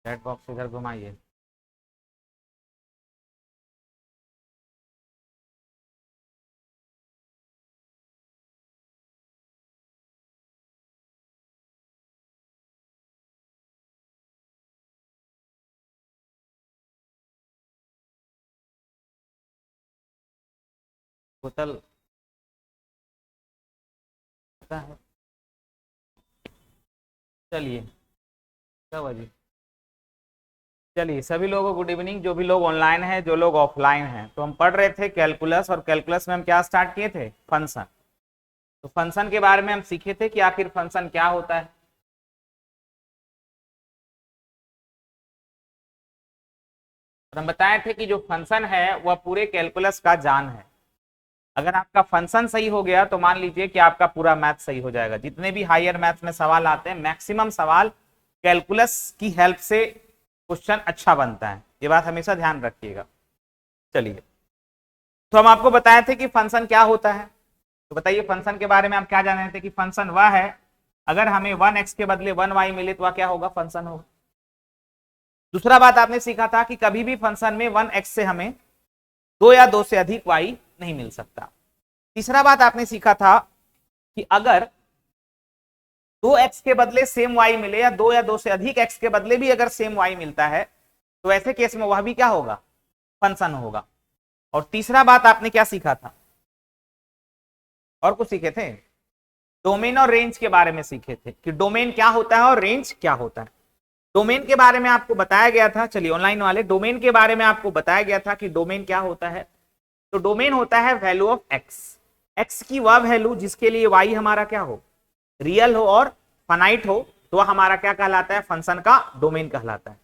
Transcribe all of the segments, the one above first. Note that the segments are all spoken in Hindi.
चैट बॉक्स इधर घुमाइए। बोतल पता है। चलिए क्या बजे। चलिए सभी लोगों को गुड इवनिंग, जो भी लोग ऑनलाइन हैं, जो लोग ऑफलाइन हैं। तो हम पढ़ रहे थे कैलकुलस, और कैलकुलस में हम क्या स्टार्ट किए थे, फंक्शन। तो फंक्शन के बारे में हम सीखे थे कि आखिर फंक्शन क्या होता है। और हम बताए थे कि जो फंक्शन है वह पूरे कैलकुलस का जान है। अगर आपका फंक्शन सही हो गया तो मान लीजिए कि आपका पूरा मैथ सही हो जाएगा। जितने भी हायर मैथ्स में सवाल आते हैं, मैक्सिमम सवाल कैलकुलस की हेल्प से क्वेश्चन अच्छा बनता है। ये बात हमेशा ध्यान रखिएगा। चलिए, तो हम आपको बताए थे कि फंक्शन क्या होता है। तो बताइए फंक्शन के बारे में आप क्या जान रहे थे कि फंक्शन वह है, अगर हमें 1x के बदले 1y मिले तो वह क्या होगा, फंक्शन होगा। दूसरा बात आपने सीखा था कि कभी भी फंक्शन में 1x से हमें 2 या 2 से अधिक y नहीं मिल सकता। तीसरा बात आपने सीखा था कि अगर 2x के बदले सेम y मिले, या 2 या 2 से अधिक x के बदले भी अगर सेम y मिलता है, तो ऐसे केस में वह भी क्या होगा, फंक्शन होगा। और तीसरा बात आपने क्या सीखा था, और कुछ सीखे थे, डोमेन और रेंज के बारे में सीखे थे कि डोमेन क्या होता है और रेंज क्या होता है। डोमेन के बारे में आपको बताया गया था, चलिए ऑनलाइन वाले, डोमेन के बारे में आपको बताया गया था कि डोमेन क्या होता है। तो डोमेन होता है वैल्यू ऑफ एक्स, एक्स की वह वैल्यू जिसके लिए वाई हमारा क्या हो, रियल हो और फाइनाइट हो, तो वह हमारा क्या कहलाता है, फंक्शन का डोमेन कहलाता है।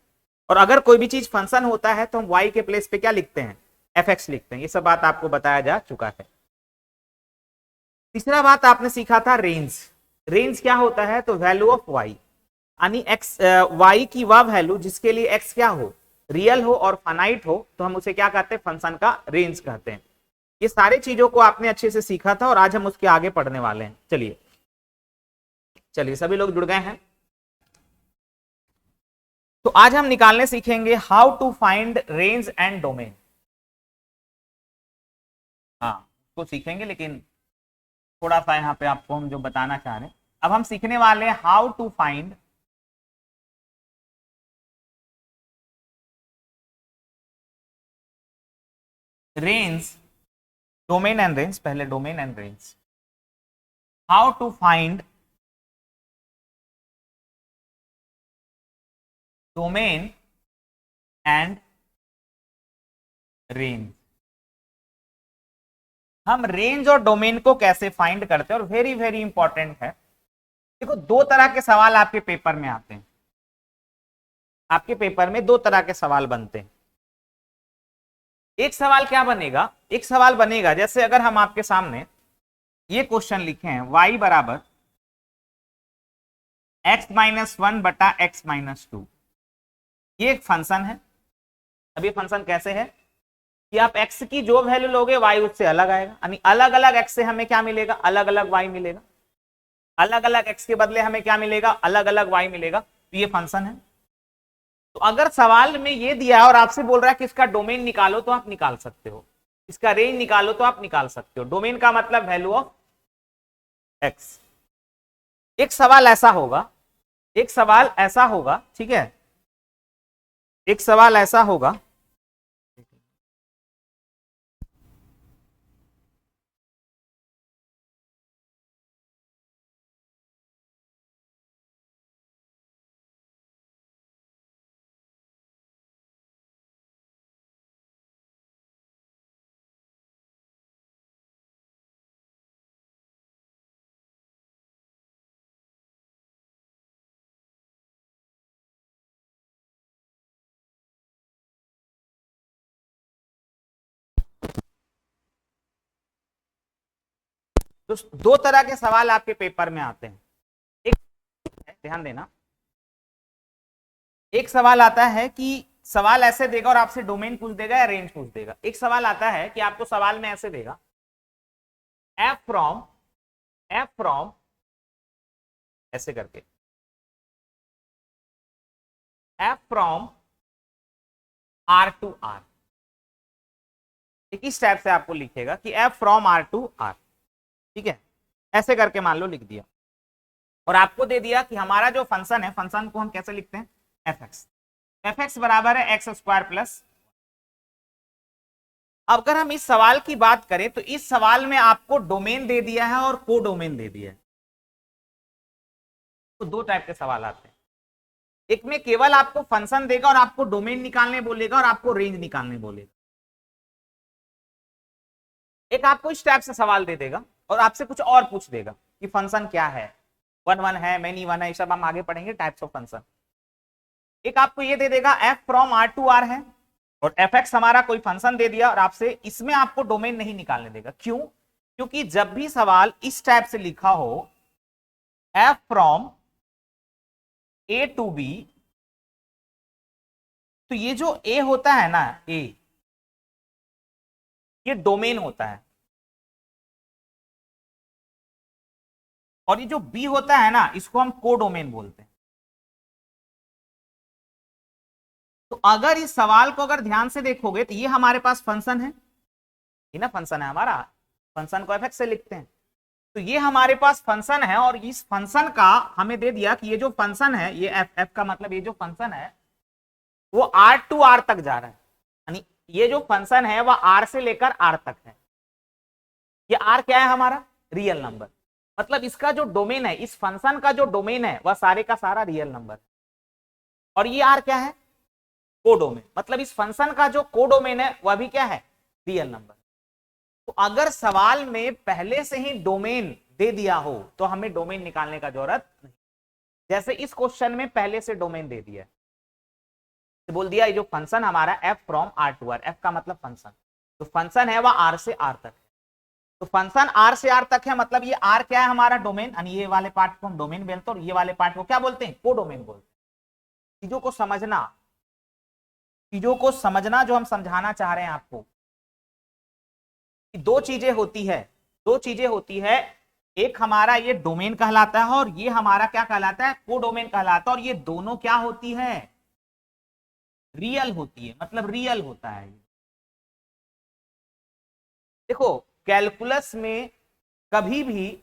और अगर कोई भी चीज फंक्शन होता है तो हम वाई के प्लेस पे क्या लिखते हैं, एफ एक्स लिखते हैं। ये सब बात आपको बताया जा चुका है। तीसरा बात आपने सीखा था रेंज। रेंज क्या होता है, तो वैल्यू ऑफ वाई, यानी एक्स वाई की वह वैल्यू जिसके लिए एक्स क्या हो, रियल हो और फाइनाइट हो, तो हम उसे क्या कहते हैं, फंक्शन का रेंज कहते हैं। ये सारे चीजों को आपने अच्छे से सीखा था और आज हम उसके आगे पढ़ने वाले हैं। चलिए चलिए सभी लोग जुड़ गए हैं। तो आज हम निकालने सीखेंगे how to find range and domain. हाँ, उसको सीखेंगे, लेकिन थोड़ा सा यहाँ पे आपको हम जो बताना चाह रहे हैं, अब हम सीखने वाले हैं how to find range, domain and range. पहले domain and range, how to find domain and range. हम रेंज और डोमेन को कैसे फाइंड करते हैं, और वेरी वेरी इंपॉर्टेंट है। देखो, दो तरह के सवाल आपके पेपर में आते हैं। आपके पेपर में दो तरह के सवाल बनते हैं। एक सवाल क्या बनेगा, एक सवाल बनेगा जैसे अगर हम आपके सामने ये क्वेश्चन लिखे हैं, y बराबर x-1/x-2। ये एक फंक्शन है। अब ये फंक्शन कैसे है कि आप x की जो वैल्यू लोगे y उससे अलग आएगा, यानी अलग अलग x से हमें क्या मिलेगा, अलग अलग y मिलेगा। अलग अलग x के बदले हमें क्या मिलेगा, अलग अलग y मिलेगा। तो ये फंक्शन है। तो अगर सवाल में ये दिया है और आपसे बोल रहा है कि इसका डोमेन निकालो, तो आप निकाल सकते हो। इसका रेंज निकालो तो आप निकाल सकते हो। डोमेन का मतलब वैल्यू ऑफ एक्स। एक सवाल ऐसा होगा, एक सवाल ऐसा होगा, ठीक है, एक सवाल ऐसा होगा, तो दो तरह के सवाल आपके पेपर में आते हैं। एक, ध्यान देना, एक सवाल आता है कि सवाल ऐसे देगा और आपसे डोमेन पूछ देगा या रेंज पूछ देगा। एक सवाल आता है कि आपको सवाल में ऐसे देगा, एफ फ्रॉम ऐसे करके, F from R to R. इस टाइप से आपको लिखेगा कि F from R to R, ठीक है, ऐसे करके मान लो लिख दिया। और आपको दे दिया कि हमारा जो फंक्शन है, फंक्शन को हम कैसे लिखते हैं, एफ एक्स। एफ एक्स बराबर है एक्स स्क्वायर प्लस। अगर हम इस सवाल की बात करें तो इस सवाल में आपको डोमेन दे दिया है और को डोमेन दे दिया है। तो दो टाइप के सवाल आते हैं, एक में केवल आपको फंक्शन देगा और आपको डोमेन निकालने बोलेगा और आपको रेंज निकालने बोलेगा। एक आपको इस टाइप से सवाल दे देगा और आपसे कुछ और पूछ देगा कि फंक्शन क्या है, वन वन है, मेनी वन है, ये सब हम आगे पढ़ेंगे टाइप्स ऑफ फंक्शन। एक आपको ये दे देगा F from R to R है, और एफ एक्स हमारा कोई फंक्शन दे दिया और आपसे इसमें आपको डोमेन नहीं निकालने देगा। क्यों? क्योंकि जब भी सवाल इस टाइप से लिखा हो F from A to B, तो ये जो ए होता है ना, ए, ये डोमेन होता है, और ये जो बी होता है ना, इसको हम कोडोमेन बोलते हैं। तो अगर इस सवाल को अगर ध्यान से देखोगे तो ये हमारे पास फंक्शन है, ये ना फंक्शन है हमारा, फंक्शन को एफ एक्स से लिखते हैं। तो ये हमारे पास फंक्शन है और इस फंक्शन का हमें दे दिया कि ये जो फंक्शन है, ये एफ एफ का मतलब ये जो फंक्शन है वो आर टू आर तक जा रहा है, यानी ये जो फंक्शन है वह आर से लेकर आर तक है। ये आर क्या है हमारा, रियल नंबर। मतलब इसका जो डोमेन है, इस फंक्शन का जो डोमेन है वह सारे का सारा रियल नंबर। और ये आर क्या है, कोडोमेन। मतलब इस फंक्शन का जो कोडोमेन है वह भी क्या है, रियल नंबर। तो अगर सवाल में पहले से ही डोमेन दे दिया हो तो हमें डोमेन निकालने का जरूरत नहीं। जैसे इस क्वेश्चन में पहले से डोमेन दे दिया, तो बोल दिया ये जो फंक्शन हमारा F from R to R, F का मतलब फंक्शन, तो फंक्शन है वह आर से आर तक है। तो फंक्शन आर से आर तक है, मतलब ये आर क्या है हमारा, डोमेन, यानी ये वाले पार्ट को हम डोमेन बोलते हैं और ये वाले पार्ट को क्या बोलते हैं, कोडोमेन बोलते हैं। चीजों को समझना, चीजों को समझना जो हम समझाना चाह रहे हैं आपको, दो चीजें होती है, दो चीजें होती है। एक हमारा ये डोमेन कहलाता है और ये हमारा क्या कहलाता है, कोडोमेन कहलाता है। और ये दोनों क्या होती है, रियल होती है, मतलब रियल होता है। देखो कैलकुलस में कभी भी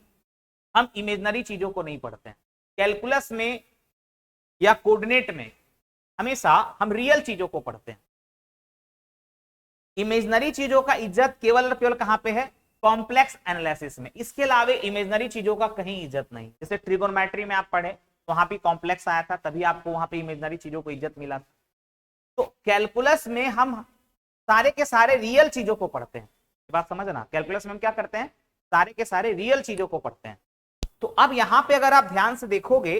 हम इमेजिनरी चीजों को नहीं पढ़ते हैं। कैलकुलस में या कोऑर्डिनेट में हमेशा हम रियल चीजों को पढ़ते हैं। इमेजिनरी चीजों का इज्जत केवल और केवल कहां पे है, कॉम्प्लेक्स एनालिसिस में। इसके अलावा इमेजिनरी चीजों का कहीं इज्जत नहीं। जैसे ट्रिगोनोमेट्री में आप पढ़े, वहां भी कॉम्प्लेक्स आया था, तभी आपको वहां पे इमेजिनरी चीजों को इज्जत मिला। तो कैलकुलस में हम सारे के सारे रियल चीजों को पढ़ते हैं। बात समझना, कैलकुलस में हम क्या करते हैं, सारे के सारे रियल चीजों को पढ़ते हैं। तो अब यहां पे अगर आप ध्यान से देखोगे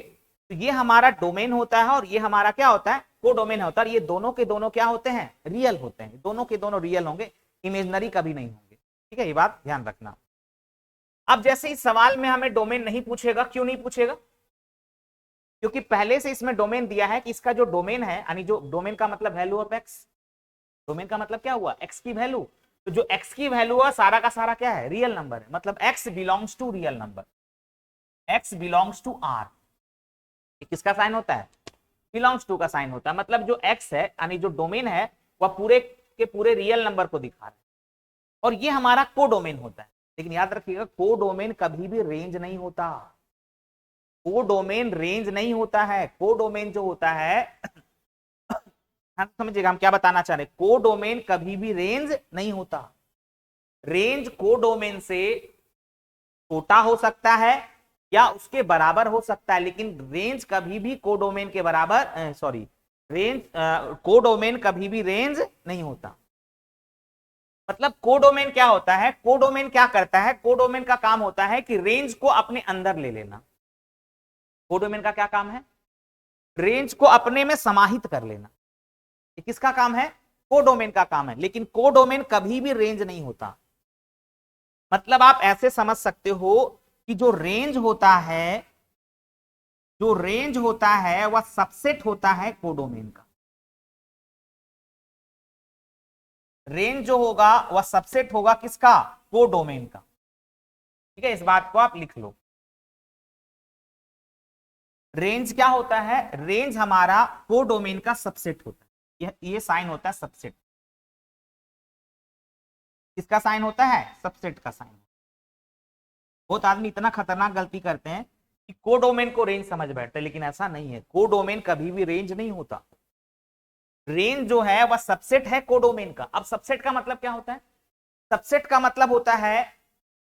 तो ये हमारा डोमेन होता है और ये हमारा क्या होता है, कोडोमेन होता है। ये दोनों के दोनों क्या होते हैं, रियल होते हैं। दोनों के दोनों रियल होंगे, इमेजिनरी कभी नहीं होंगे। ठीक है, ये बात ध्यान रखना। अब जैसे इस सवाल में हमें डोमेन नहीं पूछेगा, क्यों नहीं पूछेगा, क्योंकि पहले से इसमें डोमेन दिया है कि इसका जो डोमेन है, यानी जो डोमेन का मतलब वैल्यू ऑफ एक्स, डोमेन का मतलब क्या हुआ, एक्स की वैल्यू। तो जो एक्स की वैल्यू है सारा का सारा क्या है, रियल नंबर है। मतलब x belongs to real number, x belongs to R. किसका साइन होता है, बिलोंग्स टू का साइन होता है। मतलब जो एक्स है यानी जो डोमेन है वह पूरे के पूरे रियल नंबर को दिखा रहा है, और ये हमारा कोडोमेन होता है। लेकिन याद रखिएगा कोडोमेन कभी भी रेंज नहीं होता, कोडोमेन रेंज नहीं होता है। कोडोमेन जो होता है समझिएगा हम क्या बताना चाह रहे हैं, कोडोमेन कभी भी रेंज नहीं होता। रेंज कोडोमेन से छोटा हो सकता है या उसके बराबर हो सकता है, लेकिन रेंज कभी भी कोडोमेन के बराबर, सॉरी, रेंज कोडोमेन कभी भी रेंज नहीं होता। मतलब कोडोमेन क्या होता है, कोडोमेन क्या करता है, कोडोमेन का काम होता है कि रेंज को अपने अंदर ले लेना। कोडोमेन का क्या काम है, रेंज को अपने में समाहित कर लेना। ये किसका काम है, कोडोमेन का काम है। लेकिन कोडोमेन कभी भी रेंज नहीं होता। मतलब आप ऐसे समझ सकते हो कि जो रेंज होता है, जो रेंज होता है वह सबसेट होता है कोडोमेन का। रेंज जो होगा वह सबसेट होगा किसका, कोडोमेन का। ठीक है, इस बात को आप लिख लो। रेंज क्या होता है? रेंज हमारा कोडोमेन का सबसेट होता है। ये साइन होता है सबसेट। किसका साइन होता है? सबसेट का साइन। बहुत आदमी इतना खतरनाक गलती करते हैं कि कोडोमेन को रेंज समझ बैठते हैं, लेकिन ऐसा नहीं है। कोडोमेन कभी भी रेंज नहीं होता। रेंज जो है वह सबसेट है कोडोमेन का। अब सबसेट का मतलब क्या होता है? सबसेट का मतलब होता है,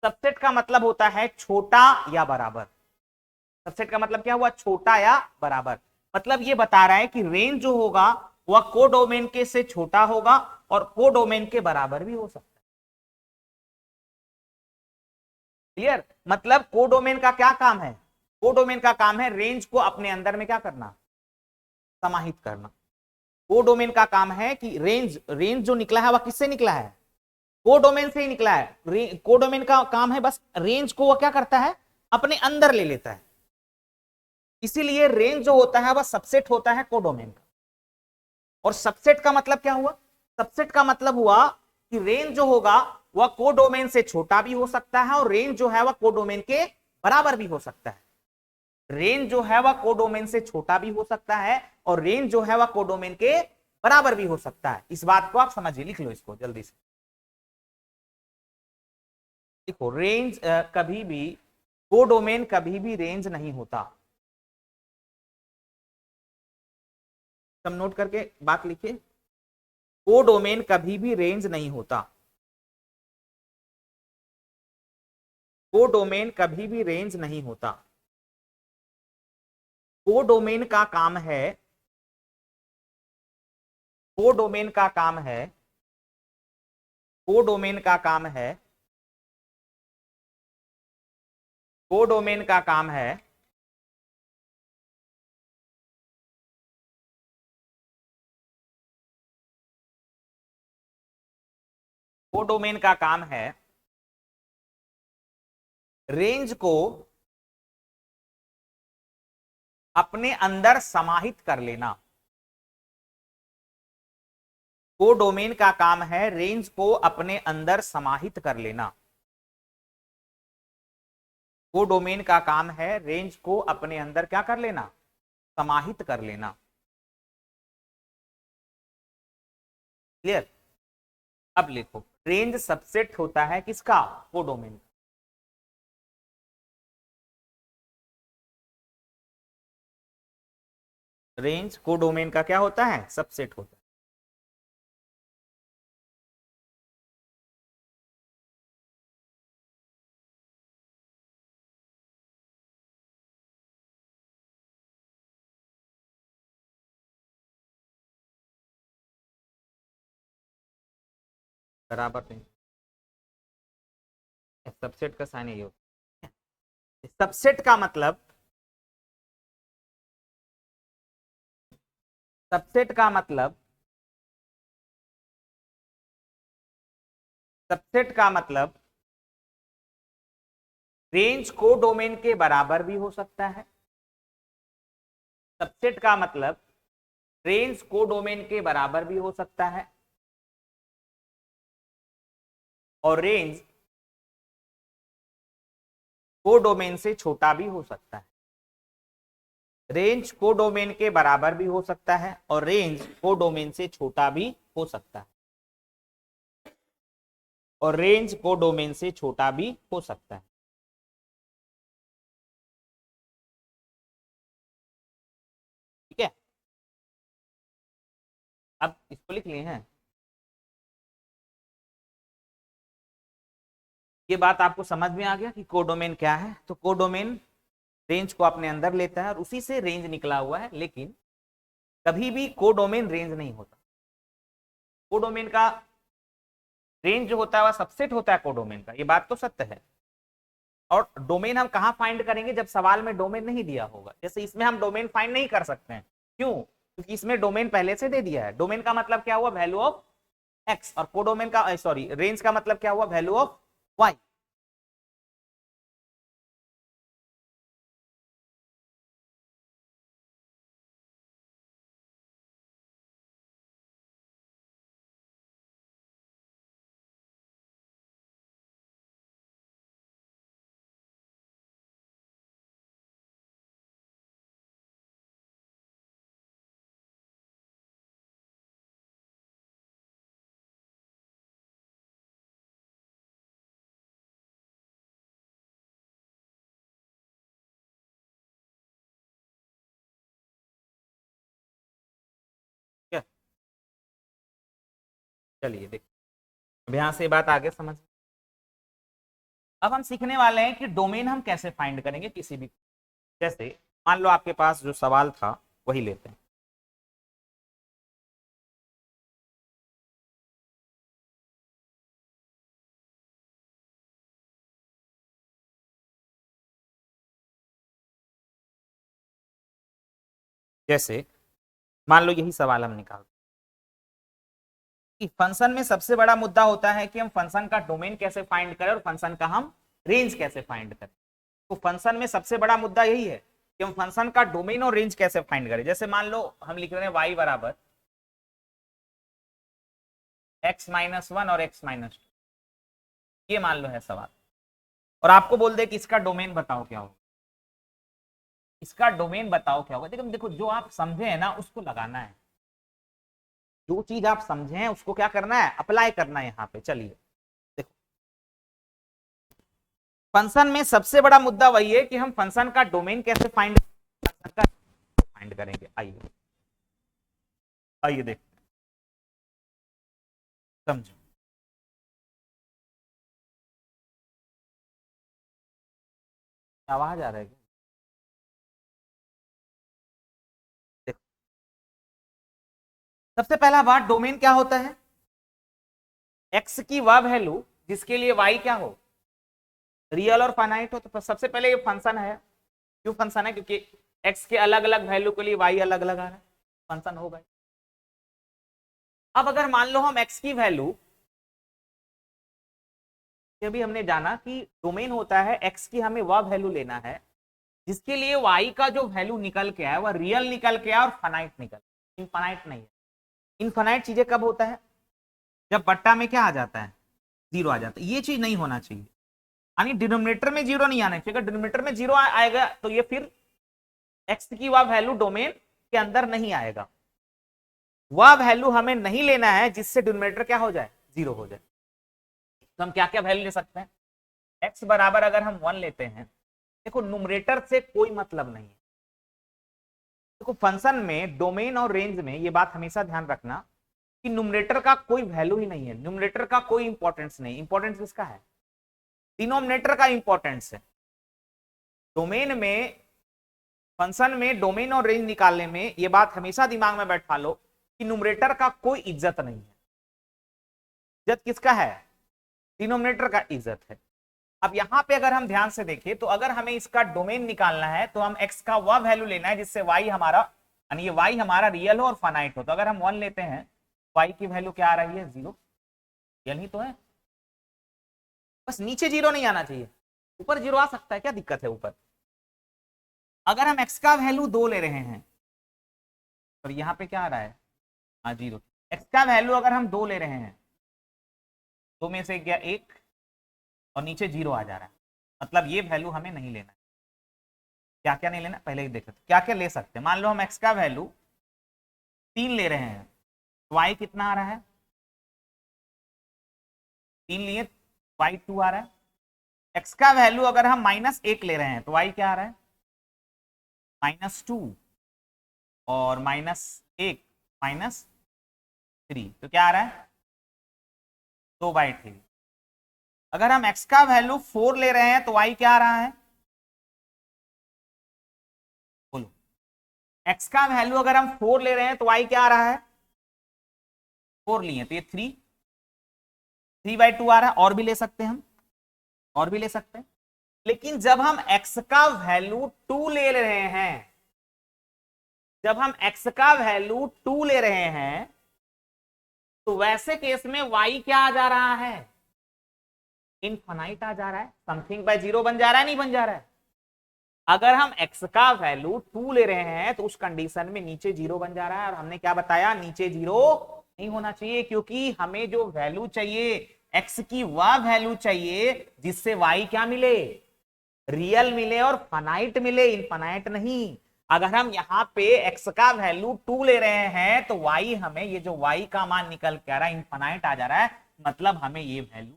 सबसेट का मतलब होता है छोटा या बराबर। सबसेट का मतलब क्या हुआ? छोटा या बराबर। मतलब ये बता रहा है कि रेंज जो होगा वह कोडोमेन के से छोटा होगा और कोडोमेन के बराबर भी हो सकता है। क्लियर? मतलब कोडोमेन का क्या काम है? कोडोमेन का काम है रेंज को अपने अंदर में क्या करना? समाहित करना। कोडोमेन का काम है कि रेंज, रेंज जो निकला है वह किससे निकला है? कोडोमेन से ही निकला है। कोडोमेन का काम है बस रेंज को वह क्या करता है? अपने अंदर ले लेता है। इसीलिए रेंज जो होता है वह सबसेट होता है कोडोमेन का। और सबसेट का मतलब क्या हुआ? सबसेट का मतलब हुआ कि रेंज जो होगा वह कोडोमेन से छोटा भी हो सकता है और रेंज जो है वह कोडोमेन के बराबर भी हो सकता है। रेंज जो है वह कोडोमेन से छोटा भी हो सकता है और रेंज जो है वह कोडोमेन के बराबर भी हो सकता है। इस बात को आप समझिए, लिख लो इसको जल्दी से। देखो रेंज कभी भी, कोडोमेन कभी भी रेंज नहीं होता। सब नोट करके बात लिखिए। कोडोमेन कभी भी रेंज नहीं होता। कोडोमेन कभी भी रेंज नहीं होता। कोडोमेन का काम है, कोडोमेन का काम है, कोडोमेन का काम है, कोडोमेन का काम है कोडोमेन का काम है रेंज को अपने अंदर समाहित कर लेना। कोडोमेन का काम है रेंज को अपने अंदर समाहित कर लेना। कोडोमेन का काम है रेंज को अपने अंदर क्या कर लेना? समाहित कर लेना। क्लियर? अब लिखो, रेंज सबसेट होता है किसका? कोडोमेन। रेंज कोडोमेन का क्या होता है? सबसेट होता है। बराबर नहीं, सबसेट का साइन यही होता है। सबसेट का मतलब, सबसेट का मतलब, सबसेट का मतलब रेंज को डोमेन के बराबर भी हो सकता है। सबसेट का मतलब रेंज को डोमेन के बराबर भी हो सकता है और रेंज को डोमेन से छोटा भी हो सकता है। रेंज को डोमेन के बराबर भी हो सकता है और रेंज को डोमेन से छोटा भी हो सकता है, और रेंज को डोमेन से छोटा भी हो सकता है। ठीक है? अब इसको लिख लिए हैं। ये बात आपको समझ में आ गया कि कोडोमेन क्या है? तो कोडोमेन रेंज को अपने अंदर लेता है और उसी से रेंज निकला हुआ है, लेकिन कभी भी कोडोमेन रेंज नहीं होता। कोडोमेन का रेंज जो होता है वह सबसेट होता है कोडोमेन का, ये बात तो सत्य है। और डोमेन हम कहां फाइंड करेंगे? जब सवाल में डोमेन नहीं दिया होगा। जैसे इसमें हम डोमेन फाइंड नहीं कर सकते हैं। क्यों? क्योंकि इसमें डोमेन पहले से दे दिया है। डोमेन का मतलब क्या हुआ? Value of x. और कोडोमेन का, सॉरी, रेंज का मतलब क्या हुआ? Value of y. चलिए देखिए, अब यहाँ से बात आगे समझ। अब हम सीखने वाले हैं कि डोमेन हम कैसे फाइंड करेंगे किसी भी, जैसे मान लो आपके पास जो सवाल था वही लेते हैं। जैसे मान लो यही सवाल हम निकालते कि फंक्शन में सबसे बड़ा मुद्दा होता है कि हम फंक्शन का डोमेन कैसे फाइंड करें और फंक्शन का हम रेंज कैसे फाइंड करें। तो फंक्शन में सबसे बड़ा मुद्दा यही है कि हम फंक्शन का डोमेन और रेंज कैसे फाइंड करें। जैसे मान लो हम लिख रहे हैं y बराबर x-1 और x-2, ये मान लो है सवाल, और आपको बोल दे कि इसका डोमेन बताओ क्या होगा, इसका डोमेन बताओ क्या होगा। देखो देखो, जो आप समझे हैं ना उसको लगाना है, जो चीज आप समझे हैं उसको क्या करना है, अप्लाई करना है यहाँ पे। चलिए देखो, फंक्शन में सबसे बड़ा मुद्दा वही है कि हम फंक्शन का डोमेन कैसे फाइंड करेंगे। आइए आइए देखते हैं, समझो। आवाज आ रहा है क्या? देखो, सबसे पहला बात, डोमेन क्या होता है, एक्स की वह वैल्यू जिसके लिए वाई क्या हो, रियल और फाइनाइट हो। तो सबसे पहले ये फंक्शन है, क्यों फंक्शन है, क्योंकि एक्स के अलग अलग वैल्यू के लिए वाई अलग अलग आ रहा है, फंक्शन होगा। अब अगर मान लो हम एक्स की वैल्यू, अभी हमने जाना कि डोमेन होता है एक्स की, हमें वह वैल्यू लेना है जिसके लिए वाई का जो वैल्यू निकल के आया वह रियल निकल के आया और फाइनाइट निकल, इनफाइनाइट नहीं है। इनफाइनाइट चीजें कब होता है, जब बट्टा में क्या आ जाता है, जीरो आ जाता है। ये चीज नहीं होना चाहिए, यानी डिनोमिनेटर में जीरो नहीं आना चाहिए। अगर डिनोमिनेटर में जीरो आएगा तो ये फिर एक्स की वह वैल्यू डोमेन के अंदर नहीं आएगा। वह वैल्यू हमें नहीं लेना है जिससे डिनोमिनेटर क्या हो जाए, जीरो हो जाए। तो हम क्या क्या वैल्यू ले सकते हैं, एक्स बराबर अगर हम 1 लेते हैं, देखो न्यूमरेटर से कोई मतलब नहीं है। देखो फंक्शन में डोमेन और रेंज में ये बात हमेशा ध्यान रखना कि न्यूमरेटर का कोई वैल्यू ही नहीं है, न्यूमरेटर का कोई इंपॉर्टेंस नहीं। इंपॉर्टेंस किसका है, डिनोमिनेटर का इंपॉर्टेंस है। डोमेन में, फंक्शन में डोमेन और रेंज निकालने में ये बात हमेशा दिमाग में बैठा लो कि न्यूमरेटर का कोई इज्जत नहीं है। इज्जत किसका है, डिनोमिनेटर का इज्जत है। अब यहां पे अगर हम ध्यान से देखें तो अगर हमें इसका डोमेन निकालना है तो हम एक्स का वह वैल्यू लेना है जिससे वाई हमारा, यानी ये वाई हमारा रियल हो और फाइनाइट हो। तो अगर हम 1 लेते हैं, वाई की वैल्यू क्या आ रही है, 0, रियल ही तो है। बस नीचे जीरो नहीं आना चाहिए, ऊपर जीरो आ सकता है, क्या दिक्कत है ऊपर। अगर हम एक्स का वैल्यू 2 ले रहे हैं और यहाँ पे क्या आ रहा है, हाँ 0। एक्स का वैल्यू अगर हम 2 ले रहे हैं, 2 में से गया 1 और नीचे 0 आ जा रहा है, मतलब ये वैल्यू हमें नहीं लेना है। क्या क्या नहीं लेना, पहले ही देखते क्या क्या ले सकते हैं। मान लो हम एक्स का वैल्यू 3 ले रहे हैं, तो वाई कितना आ रहा है, 3 लिए, वाई 2 आ रहा है। एक्स का वैल्यू अगर हम -1 ले रहे हैं तो वाई क्या आ रहा है, -2 और -1 -3, तो क्या आ रहा है, 2/3। अगर हम x का वैल्यू 4 ले रहे हैं तो y क्या आ रहा है, बोलो, x का वैल्यू अगर हम 4 ले रहे हैं तो y क्या आ रहा है, 4 लिए तो ये 3/2 आ रहा है। और भी ले सकते हैं हम, और भी ले सकते हैं, लेकिन जब हम x का वैल्यू 2 ले रहे हैं, जब हम x का वैल्यू 2 ले रहे हैं तो वैसे केस में y क्या आ जा रहा है, इनफाइनाइट आ जा रहा है, समथिंग बाय 0 बन जा रहा है, नहीं बन जा रहा है। अगर हम x का वैल्यू 2 ले रहे हैं तो उस कंडीशन में नीचे 0 बन जा रहा है, और हमने क्या बताया, नीचे 0 नहीं होना चाहिए, क्योंकि हमें जो वैल्यू चाहिए, x की वह वैल्यू चाहिए जिससे y क्या मिले, रियल मिले और फाइनाइट मिले, इनफाइनाइट नहीं। अगर हम यहाँ पे x का वैल्यू 2 ले रहे हैं तो y हमें, ये जो y का मान निकल के आ रहा है, इनफाइनाइट आ जा रहा है, मतलब हमें ये वैल्यू,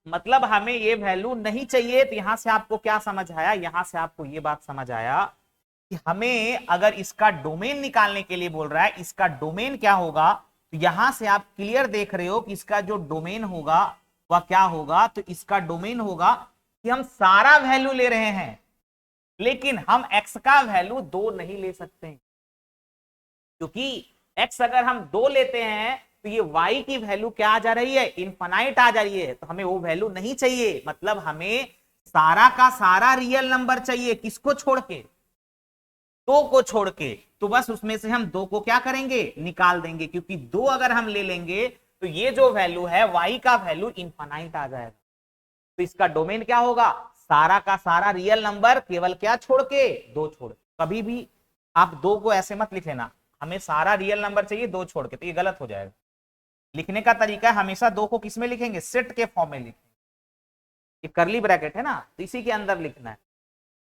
मतलब हमें ये वैल्यू नहीं चाहिए। तो यहां से आपको क्या समझ आया, यहां से आपको ये बात समझ आया कि हमें अगर इसका डोमेन निकालने के लिए बोल रहा है, इसका डोमेन क्या होगा, तो यहां से आप क्लियर देख रहे हो कि इसका जो डोमेन होगा वह क्या होगा। तो इसका डोमेन होगा कि हम सारा वैल्यू ले रहे हैं, लेकिन हम x का वैल्यू 2 नहीं ले सकते, क्योंकि x अगर हम 2 लेते हैं तो ये y की वैल्यू क्या आ जा रही है, इनफाइनाइट आ जा रही है। तो हमें वो वैल्यू नहीं चाहिए, मतलब हमें सारा का सारा रियल नंबर चाहिए। किसको छोड़ के, 2 को छोड़ के। तो बस उसमें से हम 2 को क्या करेंगे, निकाल देंगे, क्योंकि 2 अगर हम ले लेंगे तो ये जो वैल्यू है y का वैल्यू इनफाइनाइट आ जाएगा। तो इसका डोमेन क्या होगा, सारा का सारा रियल नंबर, केवल क्या छोड़ के, 2 छोड़। कभी भी आप 2 को ऐसे मत लिख लेना, हमें सारा रियल नंबर चाहिए 2 छोड़ के, तो ये गलत हो जाएगा। लिखने का तरीका है हमेशा 2 को किस में लिखेंगे, सेट के फॉर्म में लिखेंगे। ये करली ब्रैकेट है ना, तो इसी के अंदर लिखना है।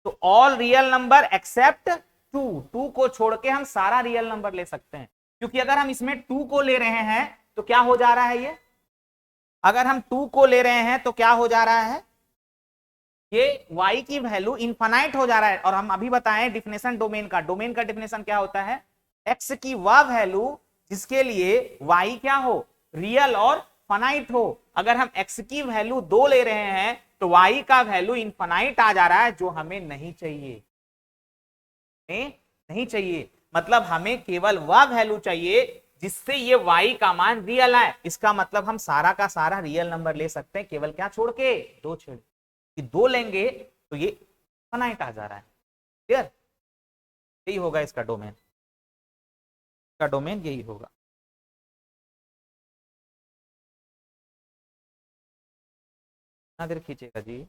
तो ऑल रियल नंबर एक्सेप्ट 2 को छोड़ के हम सारा रियल नंबर ले सकते हैं, क्योंकि अगर हम इसमें 2 को ले रहे हैं तो क्या हो जा रहा है, ये अगर हम 2 को ले रहे हैं तो क्या हो जा रहा है, ये y की वैल्यू इनफाइनाइट हो जा रहा है। और हम अभी बताएं डिफिनेशन डोमेन का, डोमेन का डिफिनेशन क्या होता है, x की वह वैल्यू जिसके लिए y क्या हो, रियल और फाइनाइट हो। अगर हम x की वैल्यू 2 ले रहे हैं तो y का वैल्यू इनफाइनाइट आ जा रहा है, जो हमें नहीं चाहिए, नहीं चाहिए। मतलब हमें केवल वह वैल्यू चाहिए जिससे ये y का मान रियल है। इसका मतलब हम सारा का सारा रियल नंबर ले सकते हैं, केवल क्या छोड़ के, 2 छोड़ कि 2 लेंगे तो ये फाइनाइट आ जा रहा है। क्लियर, यही होगा इसका डोमेन, इसका डोमेन यही होगा। कितना देर खींचेगा जी,